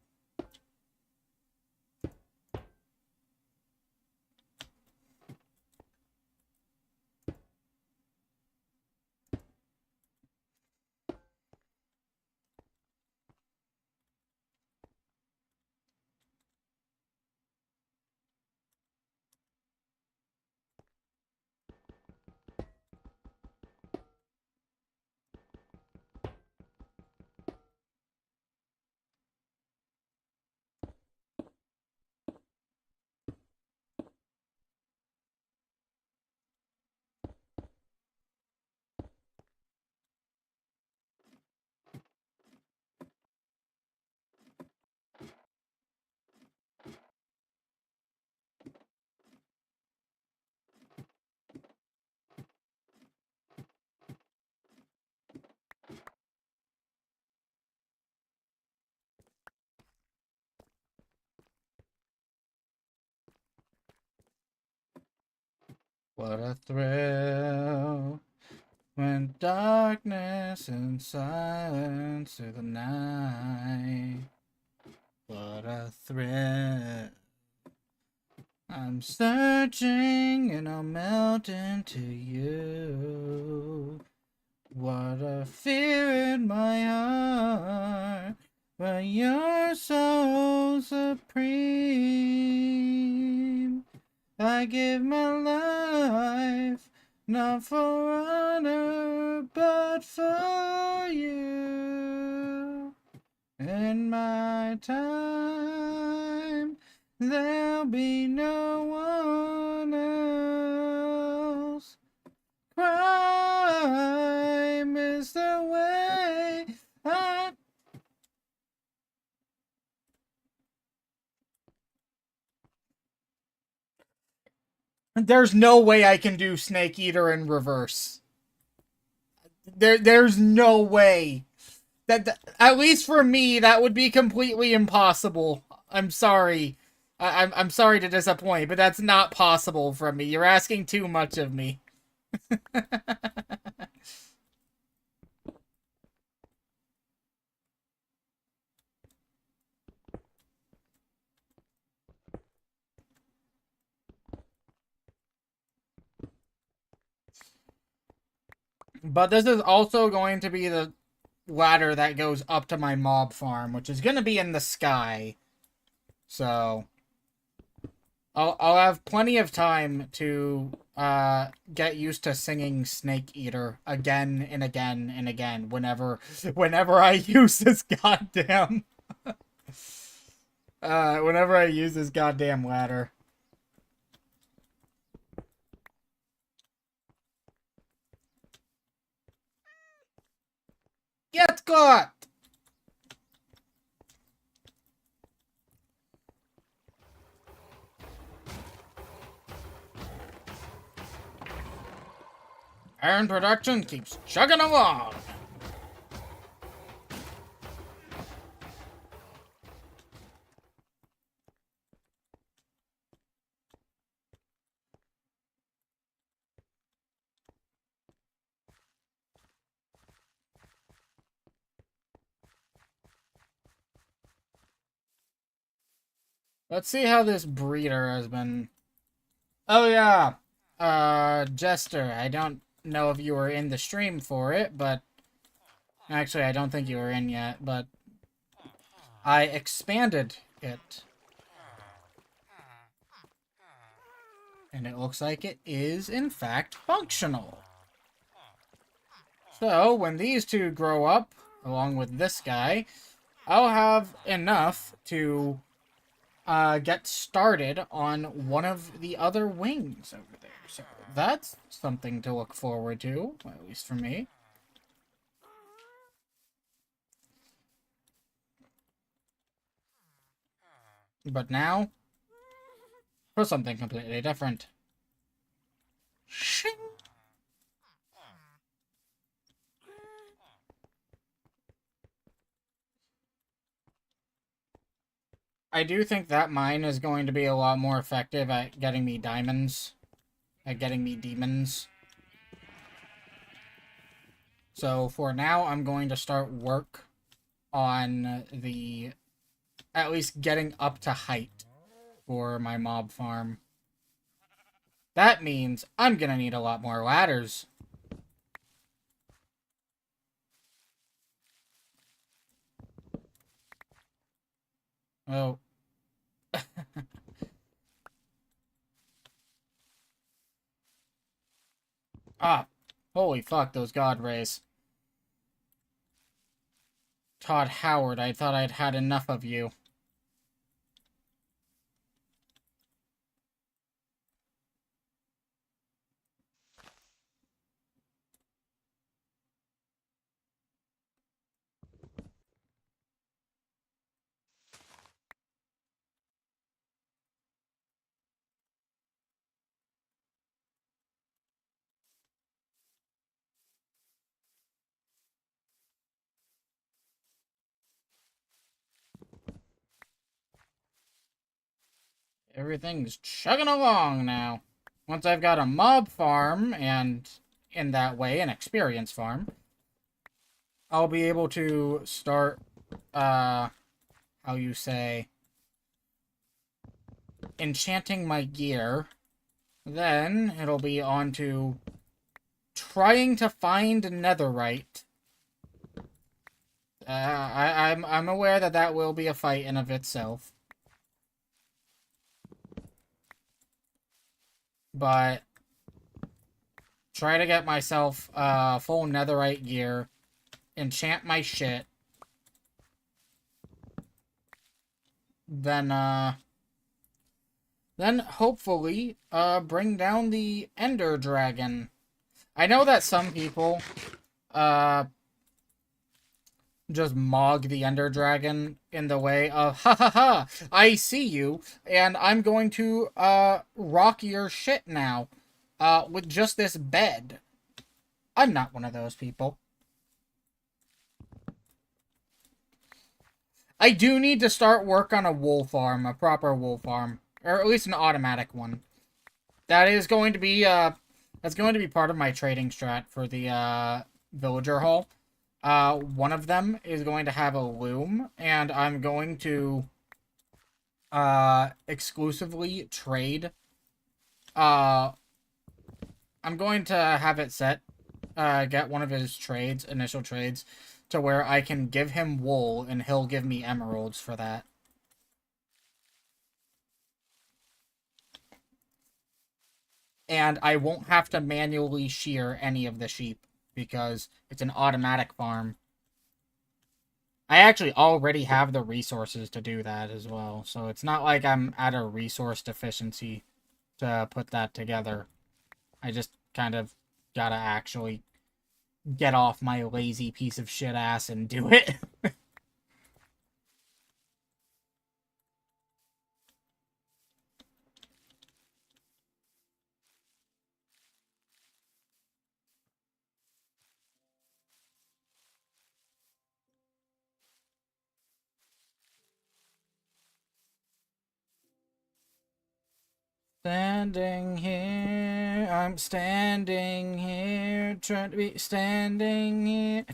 What a thrill when darkness and silence through the night. What a thrill. I'm searching and I'll melt into you. What a fear in my heart, but you're so supreme. I give my life, not for honor, but for you. In my time, there'll be no one else. Crime is the way I... There's no way I can do Snake Eater in reverse. There's no way. That at least for me, that would be completely impossible. I'm sorry. I'm sorry to disappoint, but that's not possible from me. You're asking too much of me. But this is also going to be the ladder that goes up to my mob farm, which is going to be in the sky. So I'll have plenty of time to get used to singing Snake Eater again and again and again whenever I use this goddamn whenever I use this goddamn ladder. Get caught! Iron production keeps chugging along. Let's see how this breeder has been. Oh yeah. Jester, I don't know if you were in the stream for it, but actually I don't think you were in yet, but I expanded it. And it looks like it is, in fact, functional. So, when these two grow up, along with this guy, I'll have enough to get started on one of the other wings over there. So, that's something to look forward to, at least for me. But now, for something completely different. Shing! I do think that mine is going to be a lot more effective at getting me diamonds. At getting me demons. So for now, I'm going to start work on the... at least getting up to height for my mob farm. That means I'm gonna need a lot more ladders. Oh. Ah. Holy fuck, those god rays. Todd Howard, I thought I'd had enough of you. Everything's chugging along now. Once I've got a mob farm, and in that way, an experience farm, I'll be able to start, how you say, enchanting my gear. Then it'll be on to trying to find netherite. I'm aware that that will be a fight in of itself. But try to get myself full netherite gear, enchant my shit, then hopefully bring down the Ender Dragon. I know that some people just mog the Ender Dragon in the way of, ha ha ha, I see you, and I'm going to rock your shit now with just this bed. I'm not one of those people. I do need to start work on a wool farm, a proper wool farm, or at least an automatic one. That is going to be that's going to be part of my trading strat for the villager hall. One of them is going to have a loom, and I'm going to exclusively trade. I'm going to have it set, get one of his trades, initial trades, to where I can give him wool, and he'll give me emeralds for that. And I won't have to manually shear any of the sheep, because it's an automatic farm. I actually already have the resources to do that as well, so it's not like I'm at a resource deficiency to put that together. I just kind of gotta actually get off my lazy piece of shit ass and do it. Standing here, I'm standing here, trying to be standing here.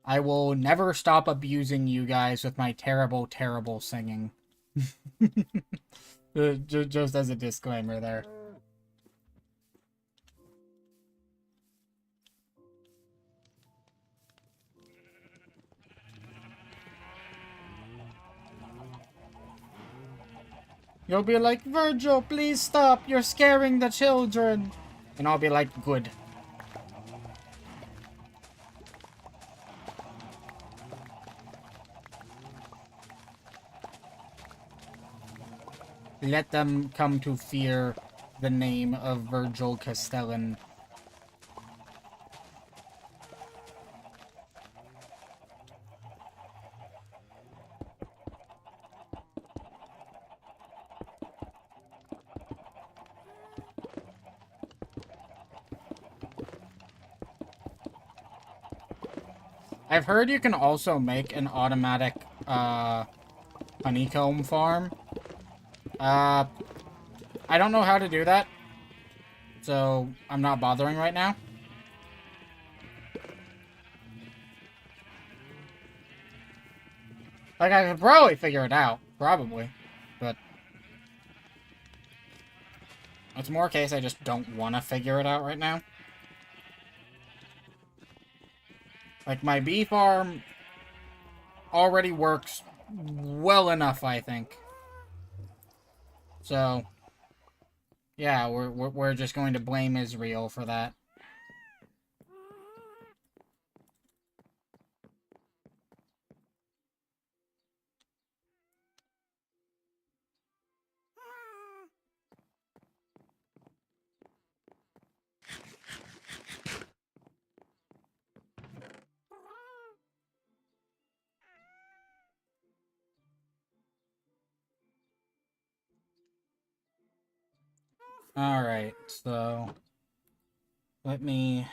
I will never stop abusing you guys with my terrible, terrible singing. Just as a disclaimer there. You'll be like, Vergil, please stop. You're scaring the children. And I'll be like, good. Let them come to fear the name of Vergil Castellan. I've heard you can also make an automatic, honeycomb farm. I don't know how to do that, so I'm not bothering right now. Like, I could probably figure it out. Probably. But it's more case I just don't want to figure it out right now. Like, my bee farm already works well enough, I think. So, yeah, we're just going to blame Israel for that. Alright, so let me...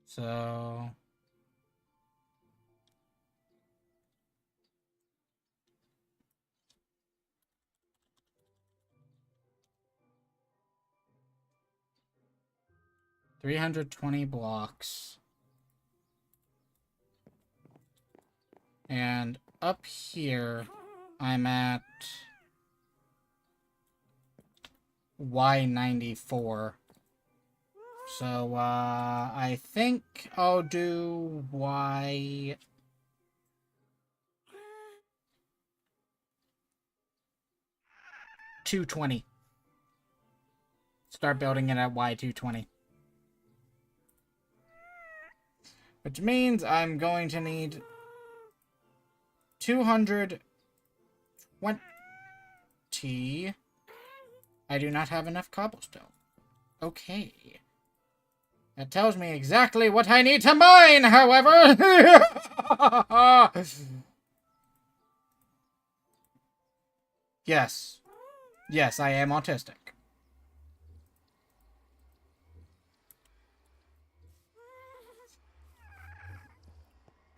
So... $320 blocks. And up here, I'm at Y94. So, I think I'll do Y... 220. Start building it at Y220. Which means I'm going to need 220. I do not have enough cobblestone. Okay. That tells me exactly what I need to mine, however! Yes. Yes, I am autistic.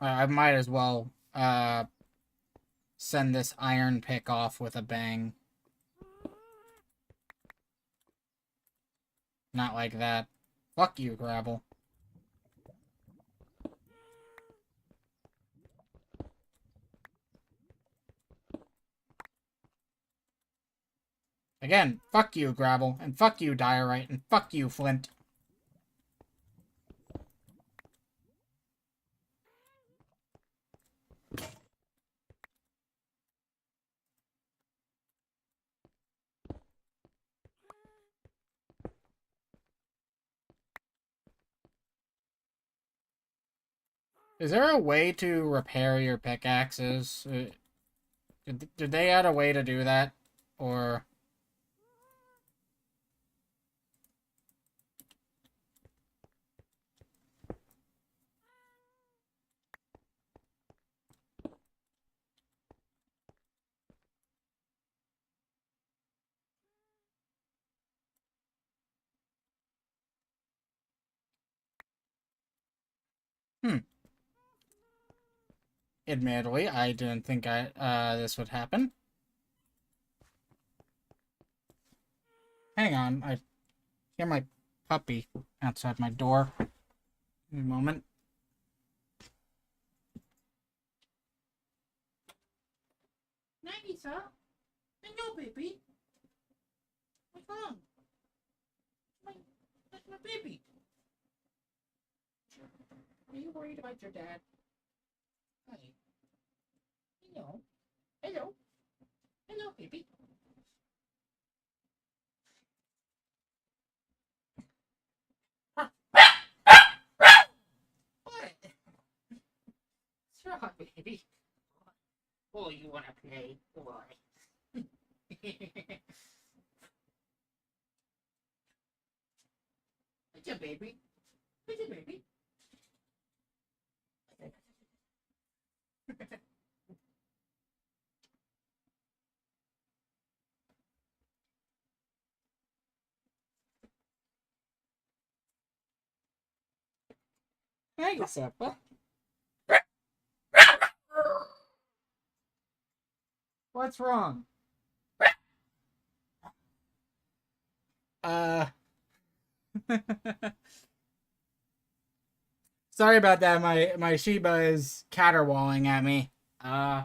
I might as well, send this iron pick off with a bang. Not like that. Fuck you, gravel. Again, fuck you, gravel, and fuck you, diorite, and fuck you, flint. Is there a way to repair your pickaxes? Did they add a way to do that? Or... Admittedly, I didn't think this would happen. Hang on, I hear my puppy outside my door. Give me a moment. Nagisa? Hello, baby. What's wrong? That's my baby. Are you worried about your dad? Hi. Hello. Hello. Hello, baby. What? What's wrong, baby? Oh, you wanna play? Boy. It's a baby. It's a baby. I guess so. What? What's wrong? Uh. Sorry about that. My Shiba is caterwauling at me. Uh.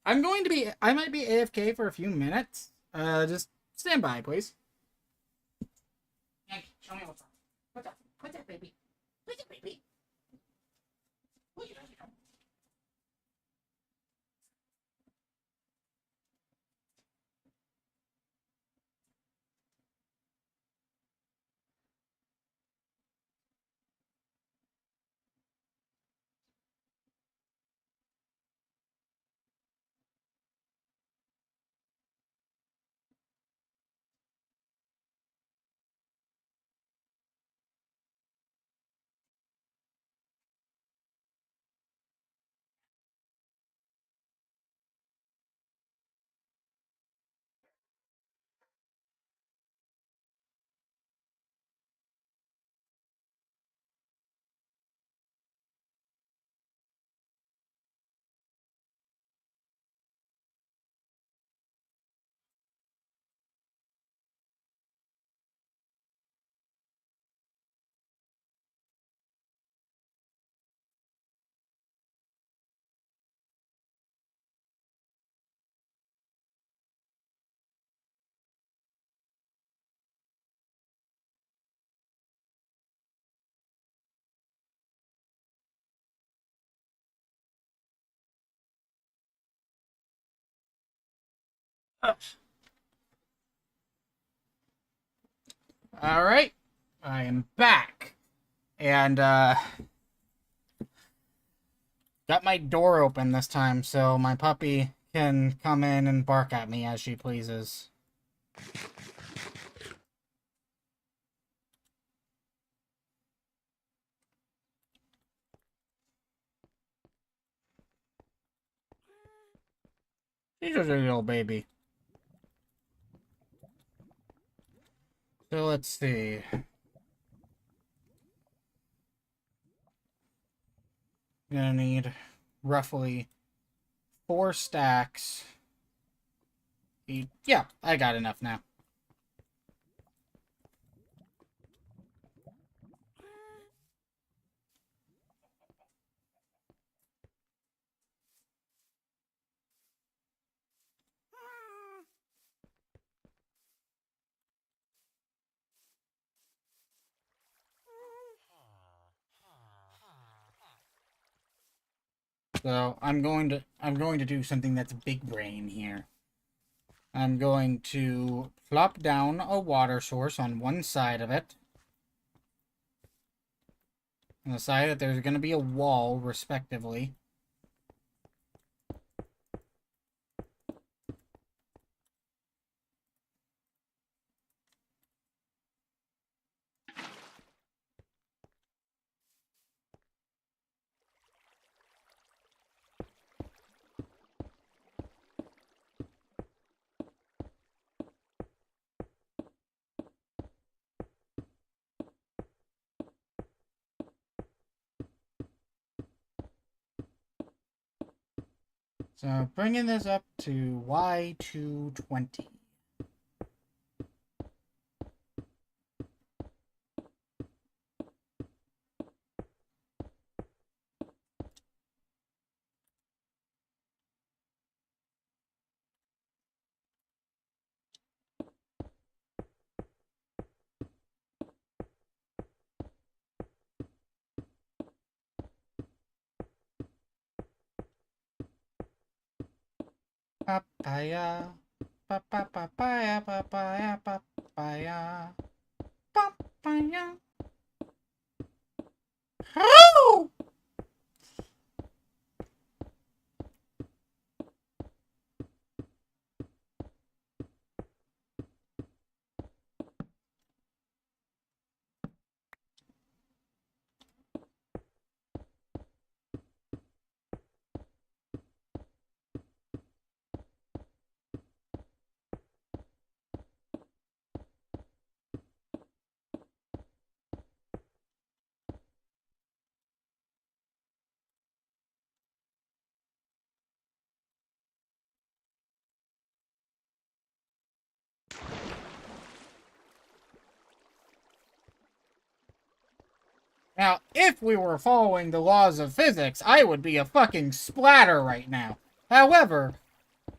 I'm going to be. I might be AFK for a few minutes. Just stand by, please. Hank, show me what's wrong. What's up, baby? What's up, baby? What you doing? All right, I am back, and got my door open this time so my puppy can come in and bark at me as she pleases. She's just a little baby. So let's see. Gonna need roughly 4 stacks. Yeah, I got enough now. So I'm going to do something that's big brain here. I'm going to plop down a water source on one side of it. On the side that there's going to be a wall, respectively. So bringing this up to Y220. Papaya, papaya, papaya, papaya, papaya. Oh! Now, if we were following the laws of physics, I would be a fucking splatter right now. However,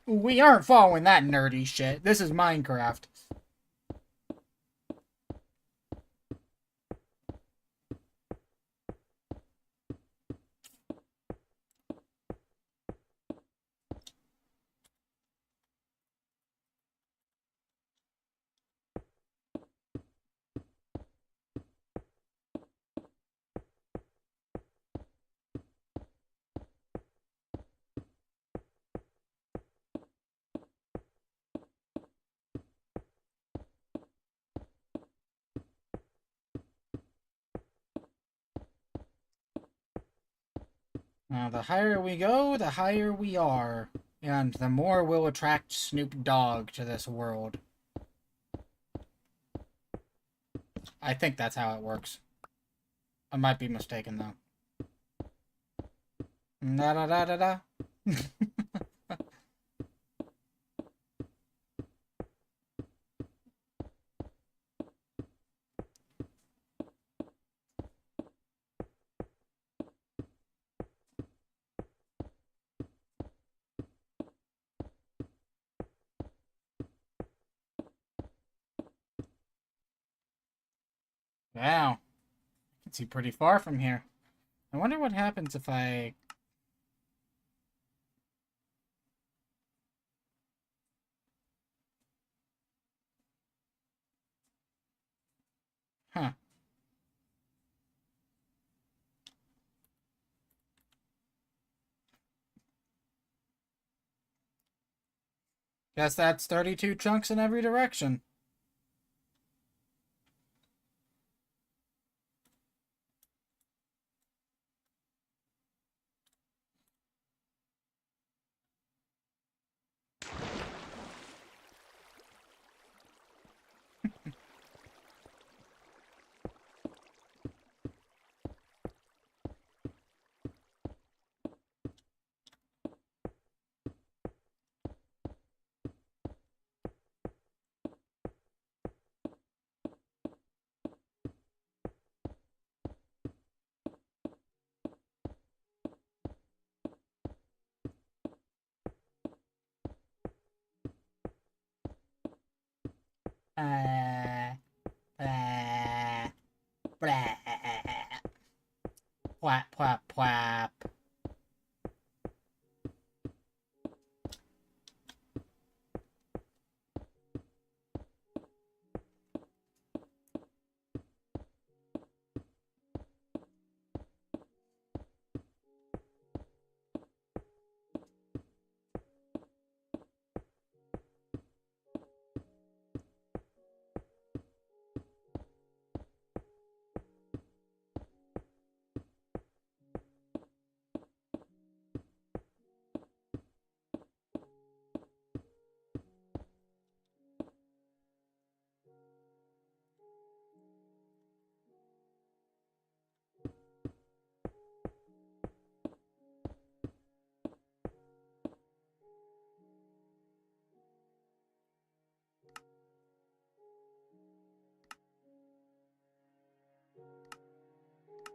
we aren't following that nerdy shit. This is Minecraft. Now, the higher we go, the higher we are. And the more we'll attract Snoop Dogg to this world. I think that's how it works. I might be mistaken, though. Da-da-da-da-da. Wow. I can see pretty far from here. I wonder what happens if I... Huh. Guess that's 32 chunks in every direction. Blah, blah, blah. Plap, plap, plap.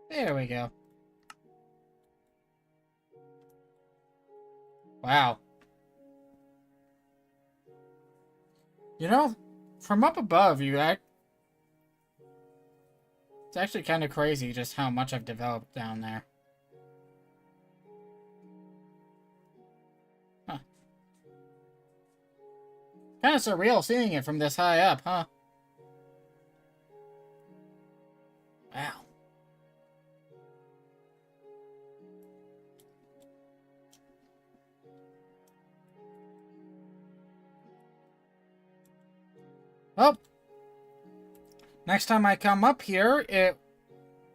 There we go. Wow. You know, from up above, it's actually kind of crazy just how much I've developed down there. Huh. Kind of surreal seeing it from this high up, huh? Wow. Well, next time I come up here, it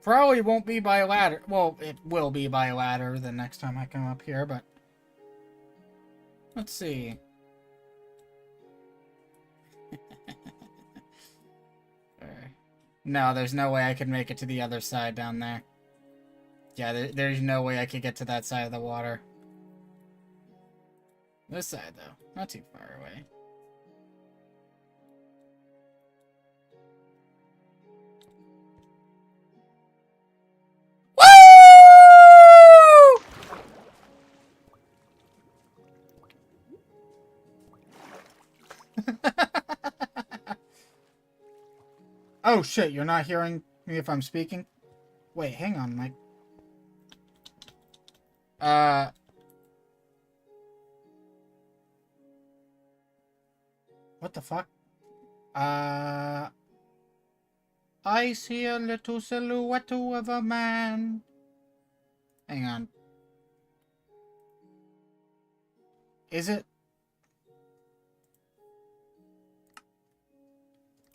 probably won't be by ladder. Well, it will be by ladder the next time I come up here, but... Let's see. No, there's no way I could make it to the other side down there. Yeah, there's no way I could get to that side of the water. This side, though. Not too far away. Oh shit, you're not hearing me if I'm speaking? Wait, hang on, Mike. What the fuck? I see a little silhouette of a man. Hang on. Is it?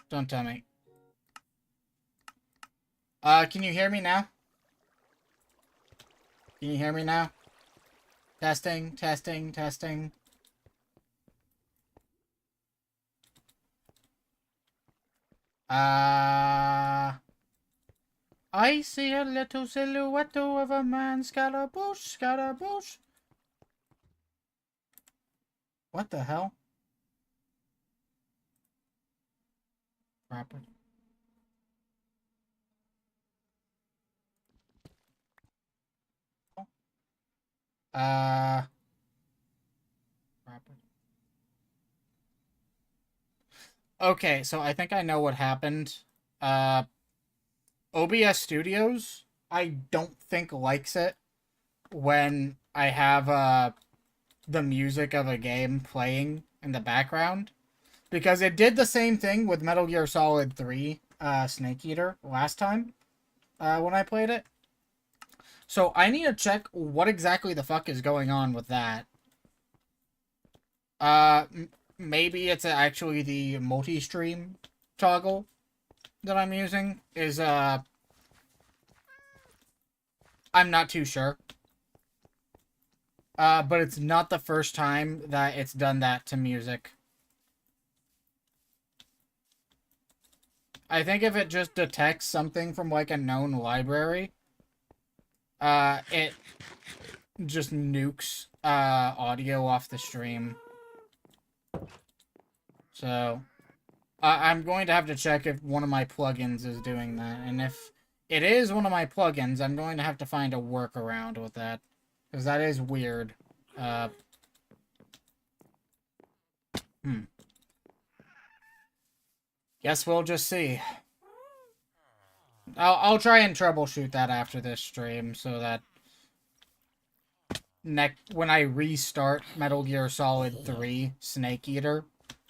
Don't tell me. Can you hear me now? Can you hear me now? Testing, testing, testing. I see a little silhouette of a man. Scaramouche, scaramouche. What the hell? Proper. Proper. Okay, so I think I know what happened. OBS Studios, I don't think likes it when I have the music of a game playing in the background. Because it did the same thing with Metal Gear Solid 3 Snake Eater last time when I played it. So I need to check what exactly the fuck is going on with that. Maybe it's actually the multi-stream toggle that I'm using is, I'm not too sure. But it's not the first time that it's done that to music. I think if it just detects something from, like, a known library, it just nukes, audio off the stream. So, I'm going to have to check if one of my plugins is doing that. And if it is one of my plugins, I'm going to have to find a workaround with that. Because that is weird. Guess we'll just see. I'll try and troubleshoot that after this stream so that when I restart Metal Gear Solid 3 Snake Eater,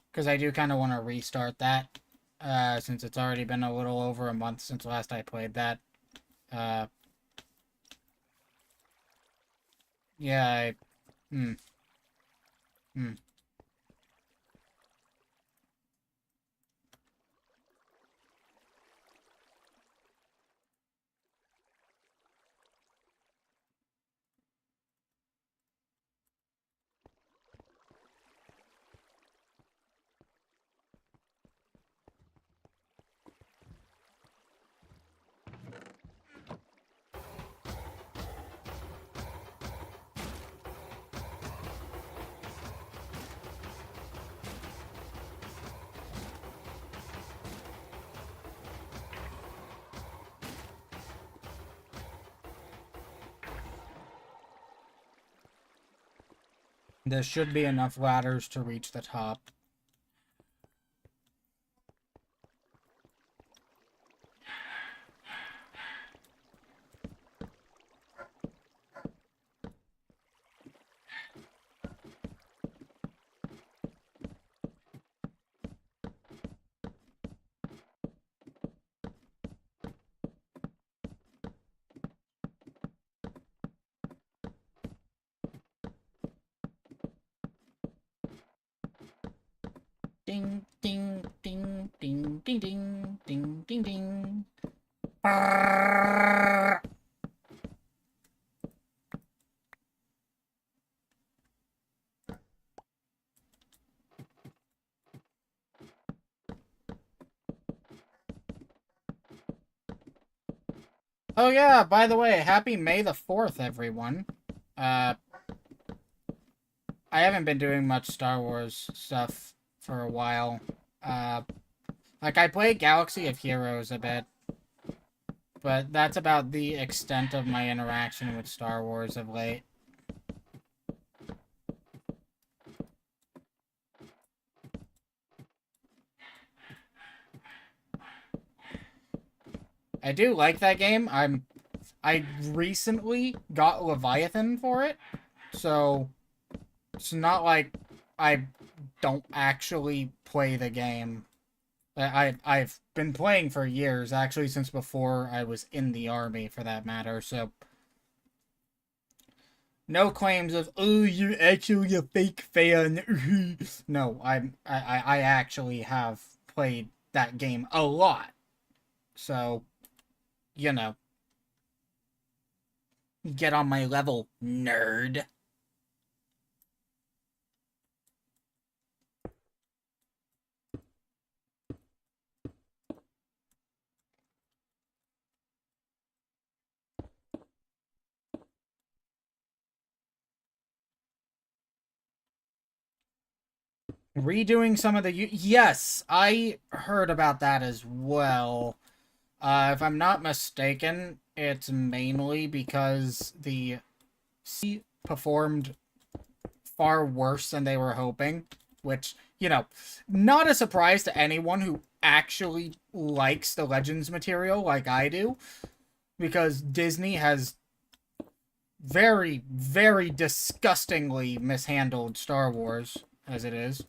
because I do kind of want to restart that since it's already been a little over a month since last I played that. Yeah, there should be enough ladders to reach the top. Ding, ding, ding, ding, ding, ding, ding, ding, ding. Brrr. Oh yeah, by the way, happy May the 4th, everyone. I haven't been doing much Star Wars stuff for a while. Like, I play Galaxy of Heroes a bit, but that's about the extent of my interaction with Star Wars of late. I do like that game. I recently got Leviathan for it, so it's not like I don't actually play the game. I've been playing for years, actually since before I was in the army, for that matter. So no claims of "oh, you're actually a fake fan." No, I actually have played that game a lot. So you know, get on my level, nerd. Redoing some of the yes, I heard about that as well. If I'm not mistaken, it's mainly because the C performed far worse than they were hoping, which, not a surprise to anyone who actually likes the Legends material like I do, because Disney has very, very disgustingly mishandled Star Wars as it is.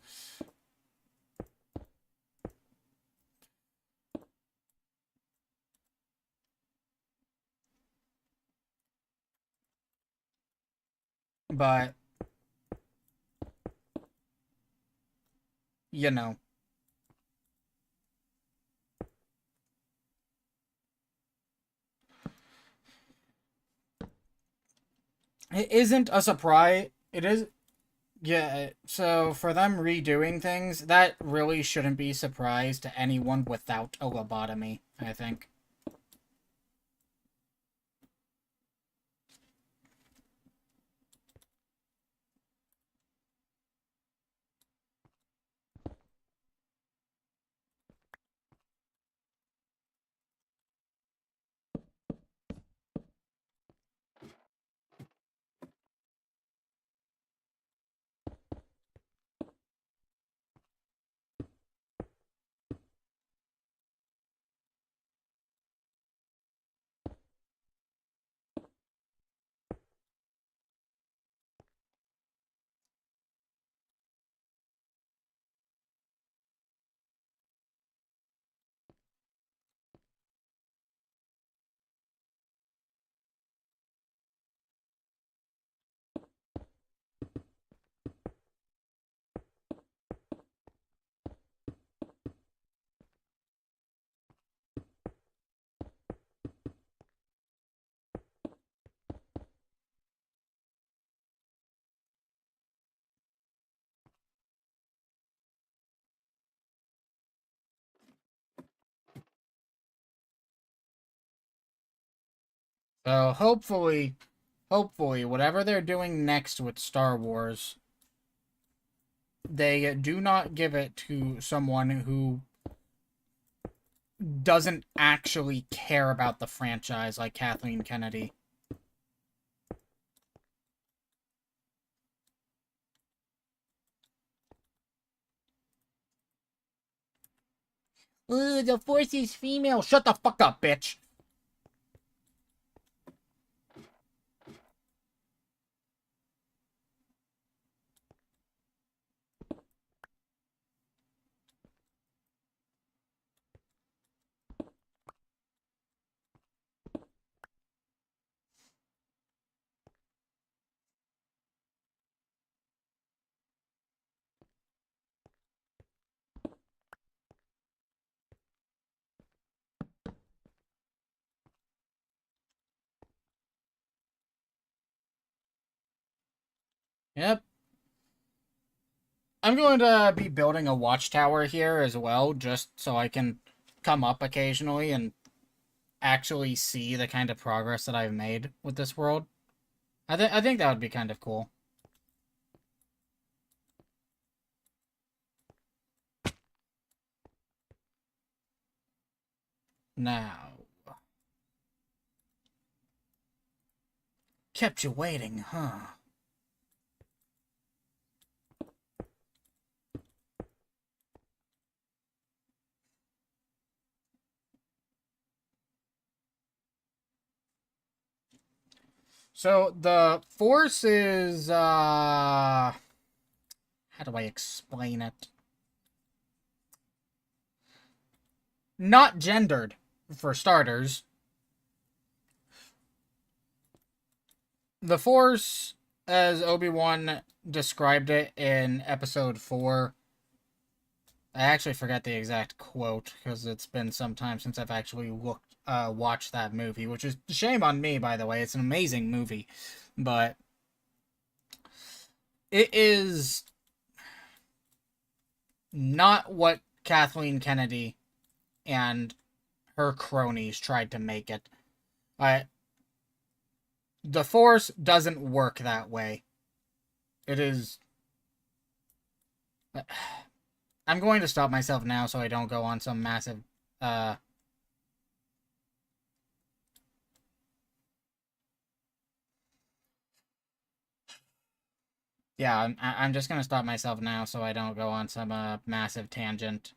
But, you know, it isn't a surprise. It is. Yeah, so for them redoing things, that really shouldn't be a surprise to anyone without a lobotomy, I think. So hopefully, whatever they're doing next with Star Wars, they do not give it to someone who doesn't actually care about the franchise like Kathleen Kennedy. Ooh, the Force is female. Shut the fuck up, bitch. Yep. I'm going to be building a watchtower here as well, just so I can come up occasionally and actually see the kind of progress that I've made with this world. I think that would be kind of cool. Now, kept you waiting, huh? So the Force is, how do I explain it? Not gendered, for starters. The Force, as Obi-Wan described it in Episode 4, I actually forget the exact quote, because it's been some time since I've actually watched that movie, which is shame on me, by the way. It's an amazing movie, but it is not what Kathleen Kennedy and her cronies tried to make it. The Force doesn't work that way. It is... I'm going to stop myself now so I don't go on some massive, Yeah, I'm just gonna stop myself now so I don't go on some, massive tangent.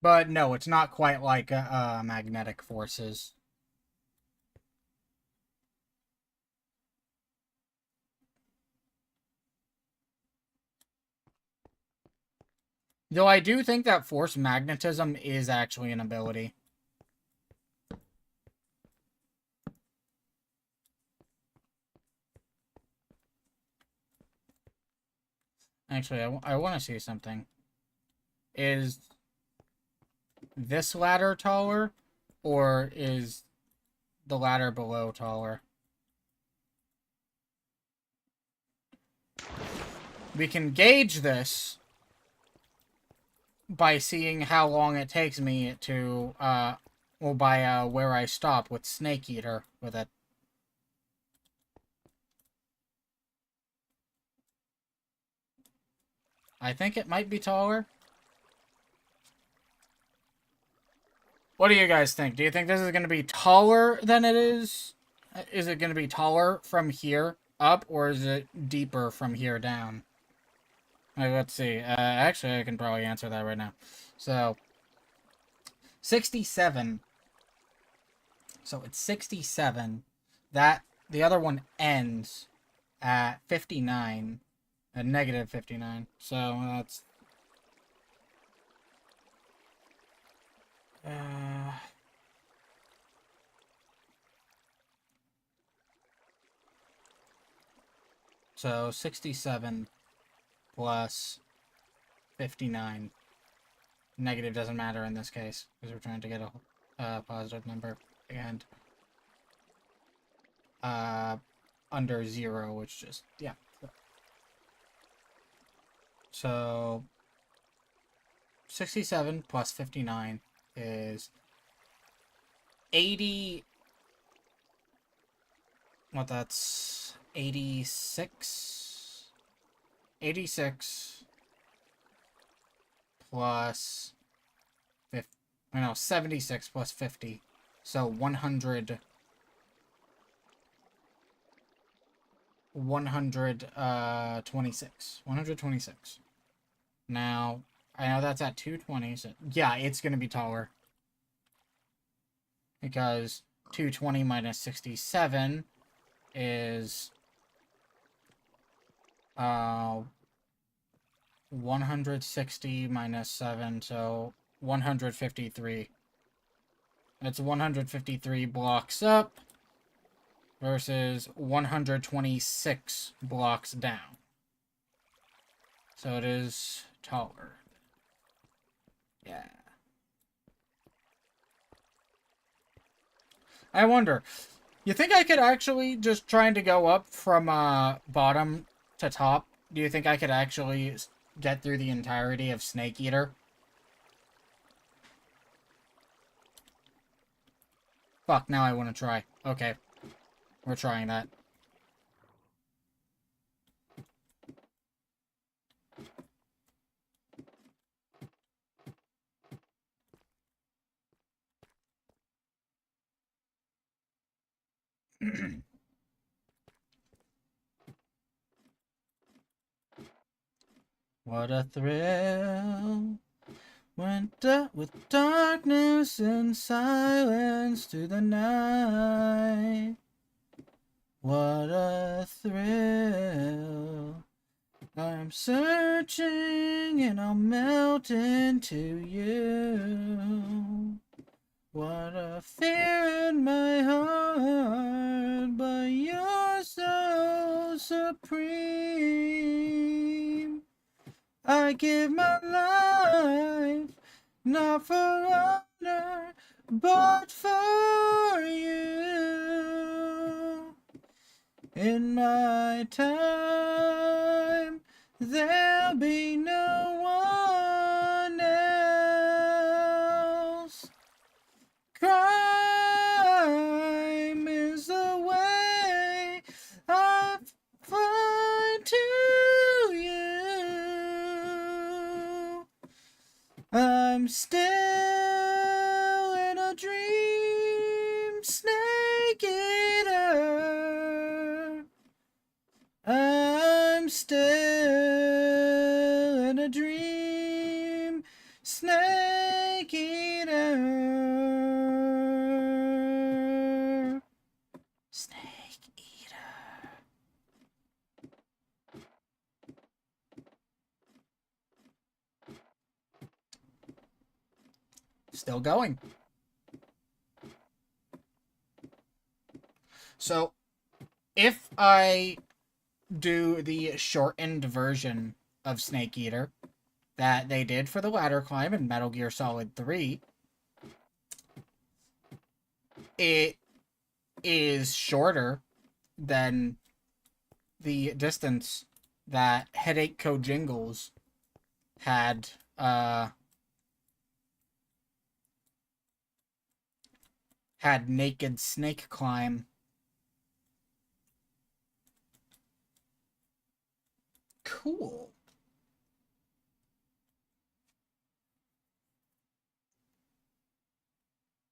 But no, it's not quite like, magnetic forces. Though I do think that force magnetism is actually an ability. Actually, I want to see something. Is this ladder taller? Or is the ladder below taller? We can gauge this by seeing how long it takes me to, well, by, where I stop with Snake Eater with it. I think it might be taller. What do you guys think? Do you think this is going to be taller than it is? Is it going to be taller from here up, or is it deeper from here down? Let's see. Actually, I can probably answer that right now. So, 67. So, it's 67. The other one ends at 59. At negative 59. So, that's... So, 67 plus 59. Negative doesn't matter in this case, because we're trying to get a positive number. And under 0, which just, yeah. So, 67 plus 59 is 80... Well, that's 86... 86 plus 50... No, 76 plus 50. So, 100... 126. 126. Now, I know that's at 220, so yeah, it's going to be taller. Because 220 minus 67 is 160 minus 7, so 153. It's 153 blocks up versus 126 blocks down. So it is taller. Yeah. I wonder, you think I could actually, just trying to go up from bottom to top, do you think I could actually get through the entirety of Snake Eater? Fuck, now I want to try. Okay. We're trying that. What a thrill. Went up with darkness and silence through the night. What a thrill. I'm searching and I'll melt into you. What a fear in my heart, but you're so supreme. I give my life, not for honor, but for you. In my time, there'll be no one else. Crime is the way I find to you. I'm still in a dream, snake eater. I'm still in a dream, snake eater. Snake eater. Still going. So, if I do the shortened version of Snake Eater that they did for the ladder climb in Metal Gear Solid 3, it is shorter than the distance that Headache Code Jingles had Naked Snake climb. Cool.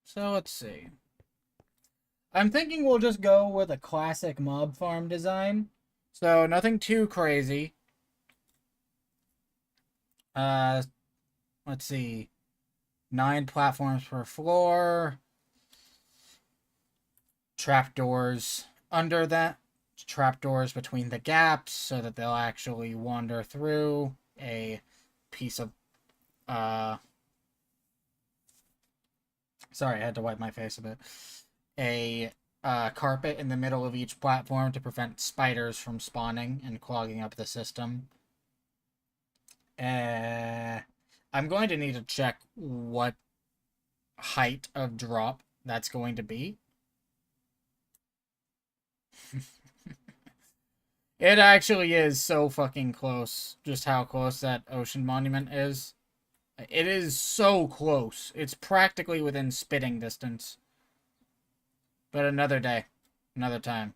So let's see. I'm thinking we'll just go with a classic mob farm design. So nothing too crazy. Let's see. 9 platforms per floor. Trapdoors under that. Trapdoors between the gaps so that they'll actually wander through a piece of sorry, I had to wipe my face a bit. A carpet in the middle of each platform to prevent spiders from spawning and clogging up the system. I'm going to need to check what height of drop that's going to be. It actually is so fucking close, just how close that ocean monument is. It is so close. It's practically within spitting distance. But another day. Another time.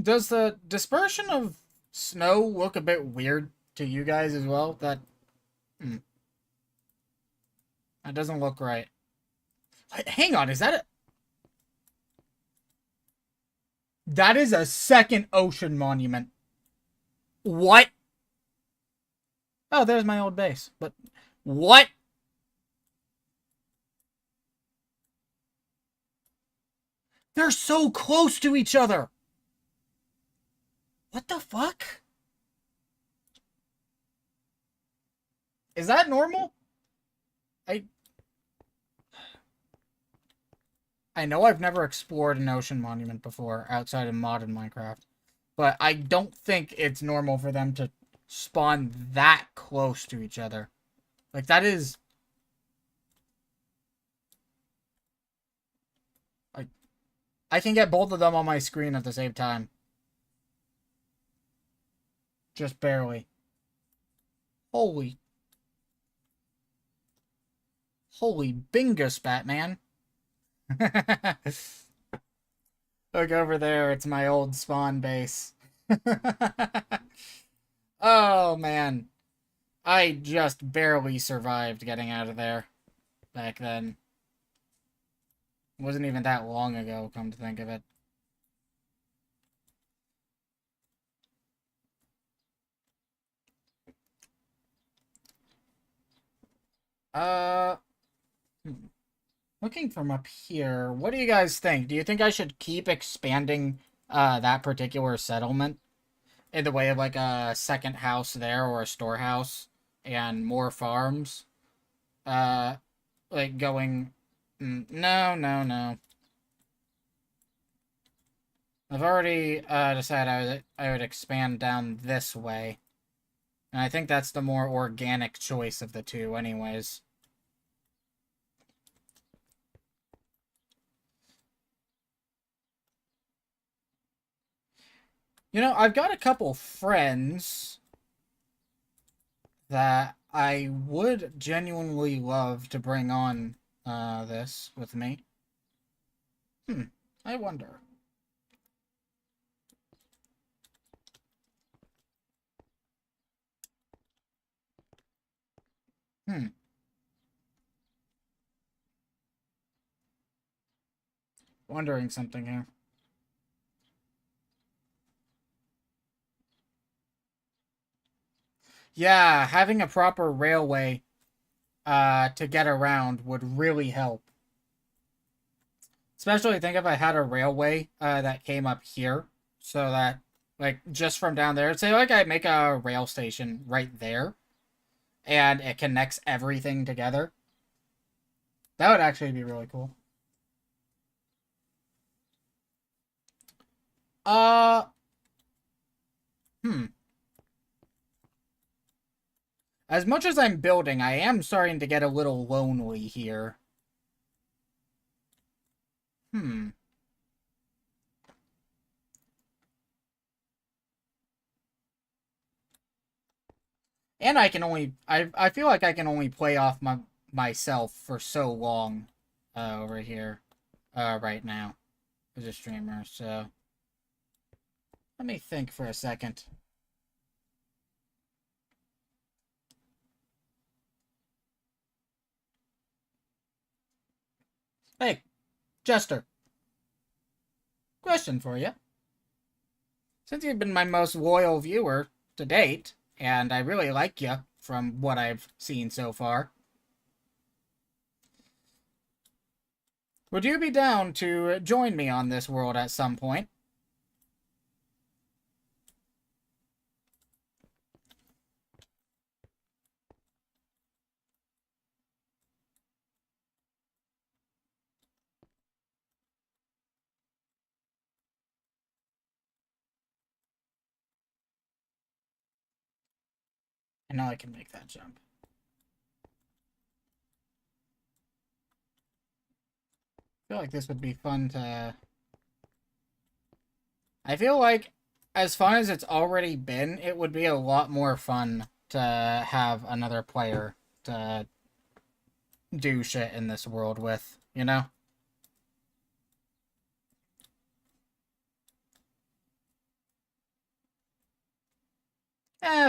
Does the dispersion of snow look a bit weird to you guys as well? That doesn't look right. Hang on, is that a... That is a second ocean monument. What? Oh, there's my old base. But what? They're so close to each other. What the fuck? Is that normal? I know I've never explored an ocean monument before outside of modern Minecraft, but I don't think it's normal for them to spawn that close to each other. Like, that is... I can get both of them on my screen at the same time. Just barely. Holy. Holy bingus, Batman. Look over there, it's my old spawn base. Oh, man. I just barely survived getting out of there back then. It wasn't even that long ago, come to think of it. Uh, looking from up here, what do you guys think? Do you think I should keep expanding that particular settlement in the way of like a second house there or a storehouse and more farms? Uh, like going... no, no, no. I've already decided I would expand down this way. And I think that's the more organic choice of the two anyways. You know, I've got a couple friends that I would genuinely love to bring on this with me. I wonder. Hmm. Wondering something here. Yeah, having a proper railway to get around would really help. Especially think if I had a railway that came up here so that like just from down there, say like I make a rail station right there and it connects everything together. That would actually be really cool. Uh hmm. As much as I'm building, I am starting to get a little lonely here. Hmm. And I can only I feel like I can only play off myself for so long over here right now as a streamer. So let me think for a second. Hey, Jester, question for you. Since you've been my most loyal viewer to date, and I really like you from what I've seen so far, would you be down to join me on this world at some point? I know I can make that jump. I feel like this would be fun to... I feel like, as fun as it's already been, it would be a lot more fun to have another player to do shit in this world with, you know?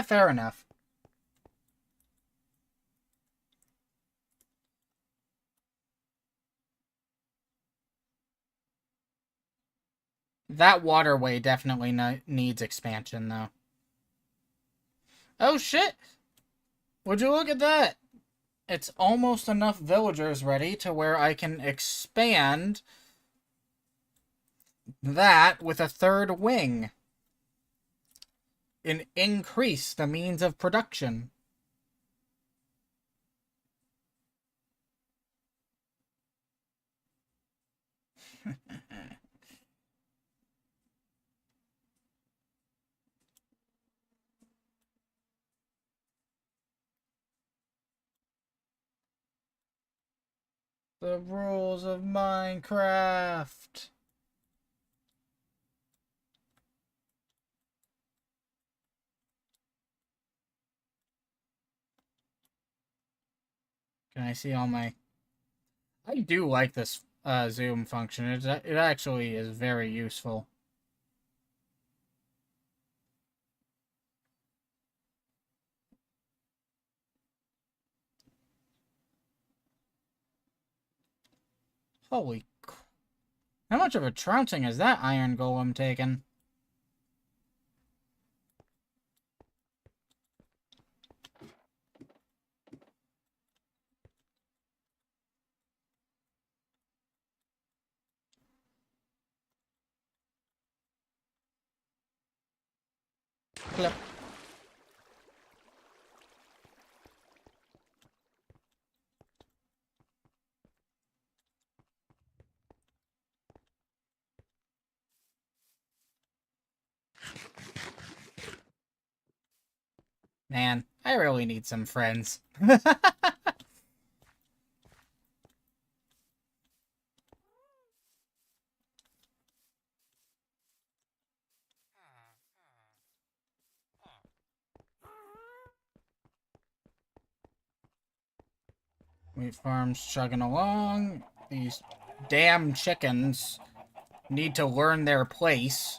Fair enough. That waterway definitely needs expansion, though. Oh, shit! Would you look at that? It's almost enough villagers ready to where I can expand that with a third wing and increase the means of production. The rules of Minecraft. Can I see all my... I do like this zoom function. It actually is very useful. Holy... How much of a trouncing has that iron golem taken? Flip. Man, I really need some friends. Wheat farm's chugging along. These damn chickens need to learn their place.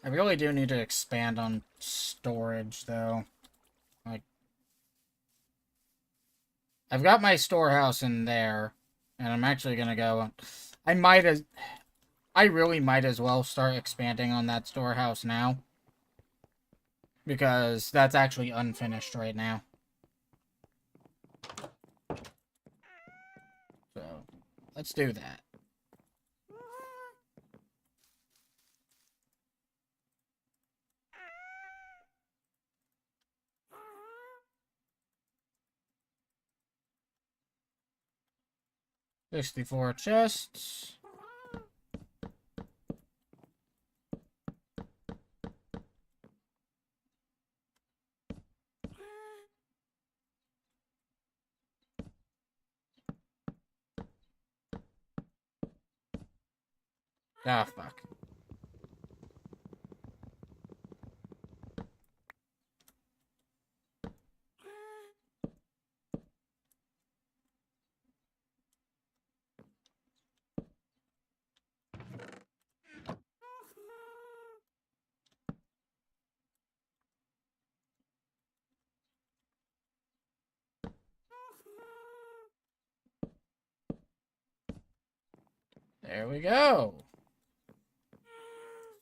I really do need to expand on storage, though. Like, I've got my storehouse in there, and I'm actually gonna go... I really might as well start expanding on that storehouse now. Because that's actually unfinished right now. So, let's do that. $64 chests. Ah, fuck. There we go.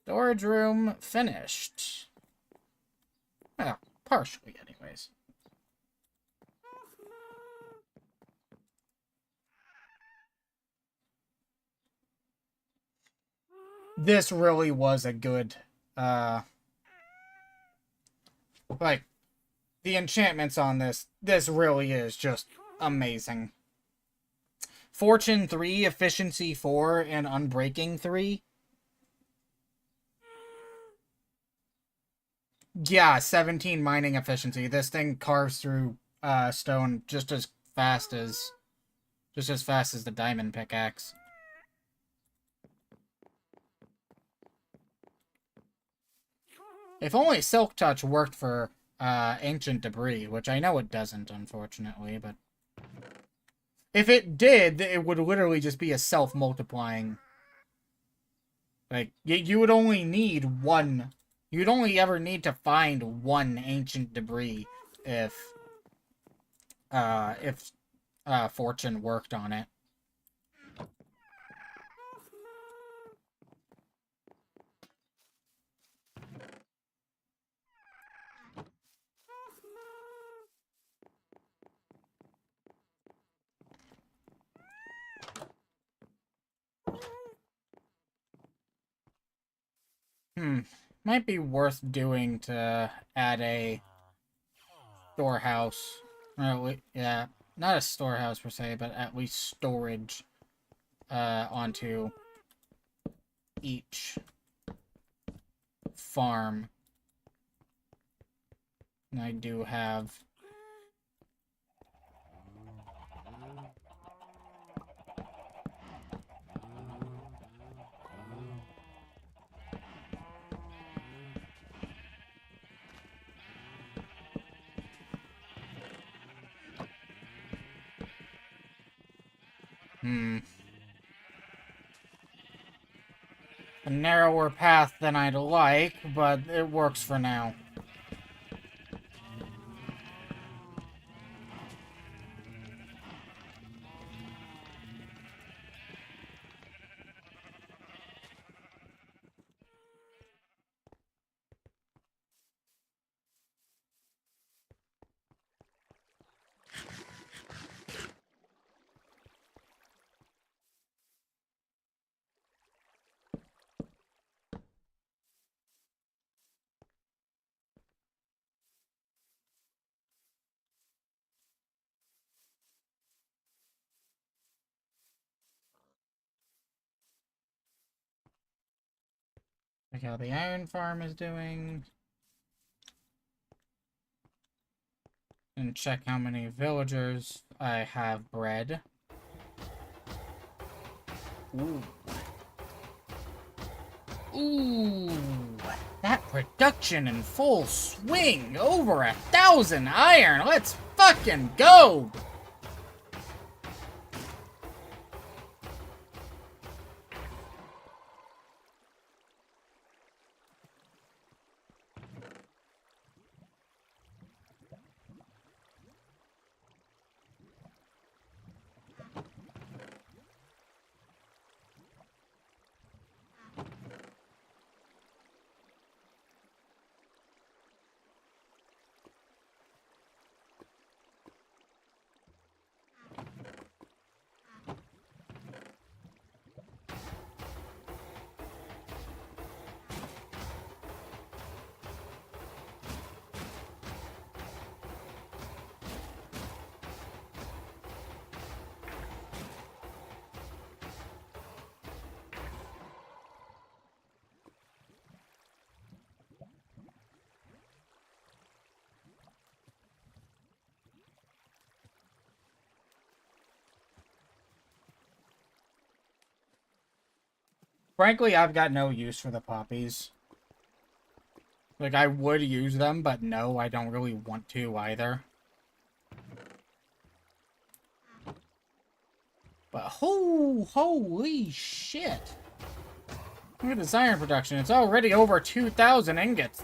Storage room finished. Well, partially, anyways. This really was a good, like, the enchantments on this really is just amazing. Fortune 3, Efficiency 4, and Unbreaking 3. Yeah, 17 mining efficiency. This thing carves through stone just as fast as the diamond pickaxe. If only Silk Touch worked for ancient debris, which I know it doesn't, unfortunately, but if it did, it would literally just be a self-multiplying. Like, you would only need one. You'd only ever need to find one ancient debris if Fortune worked on it. Might be worth doing to add a storehouse. Yeah, not a storehouse per se, but at least storage onto each farm. And I do have... A narrower path than I'd like, but it works for now. Look how the iron farm is doing. And check how many villagers I have bred. Ooh. Ooh. That production in full swing. Over 1,000 iron. Let's fucking go. Frankly, I've got no use for the poppies. Like, I would use them, but no, I don't really want to either. But holy shit. Look at this iron production. It's already over 2,000 ingots.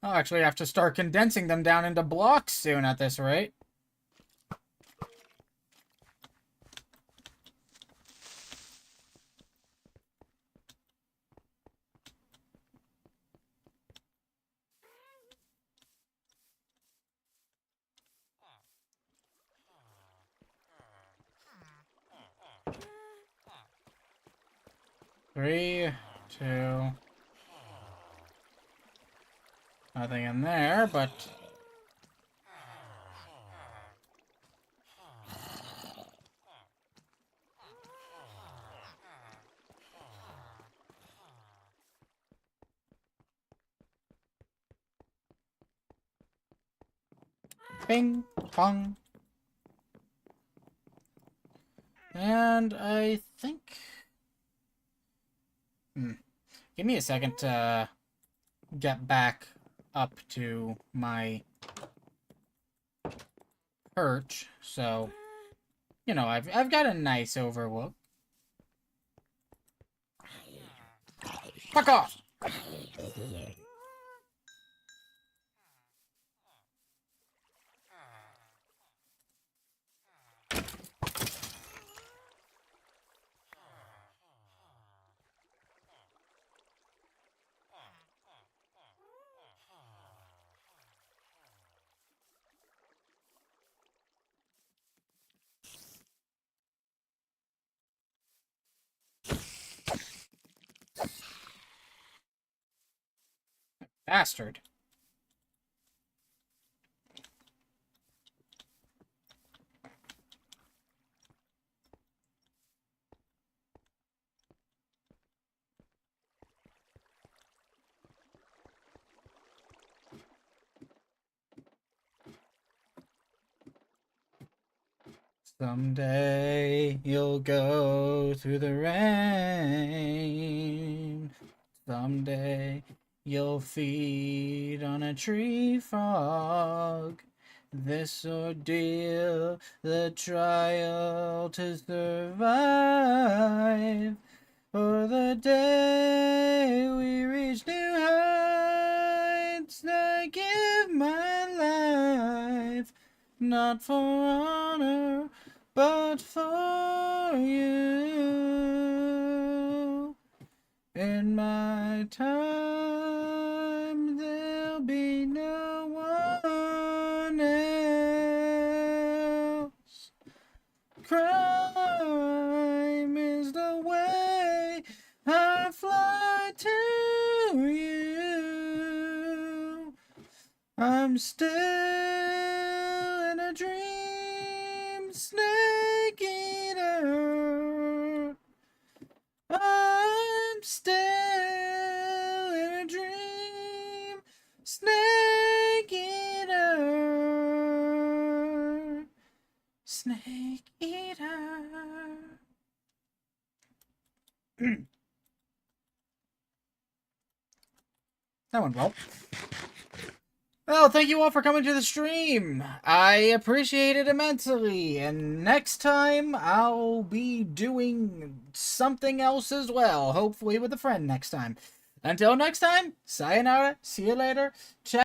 I'll actually have to start condensing them down into blocks soon at this rate. Three, two. Nothing in there, but... Bing, bong. And I think... Give me a second to get back up to my perch, so, you know, I've got a nice overlook. Fuck off! Bastard. Someday you'll go through the rain. Someday you'll feed on a tree frog. This ordeal, the trial to survive. For the day we reach new heights, I give my life. Not for honor, but for you. In my time, there'll be no one else. Crime is the way I fly to you. I'm still in a dream, snake eater. I'm still in a dream, snake eater. Snake eater. That went well. Well, thank you all for coming to the stream. I appreciate it immensely. And next time, I'll be doing something else as well. Hopefully with a friend next time. Until next time, sayonara. See you later. Ciao.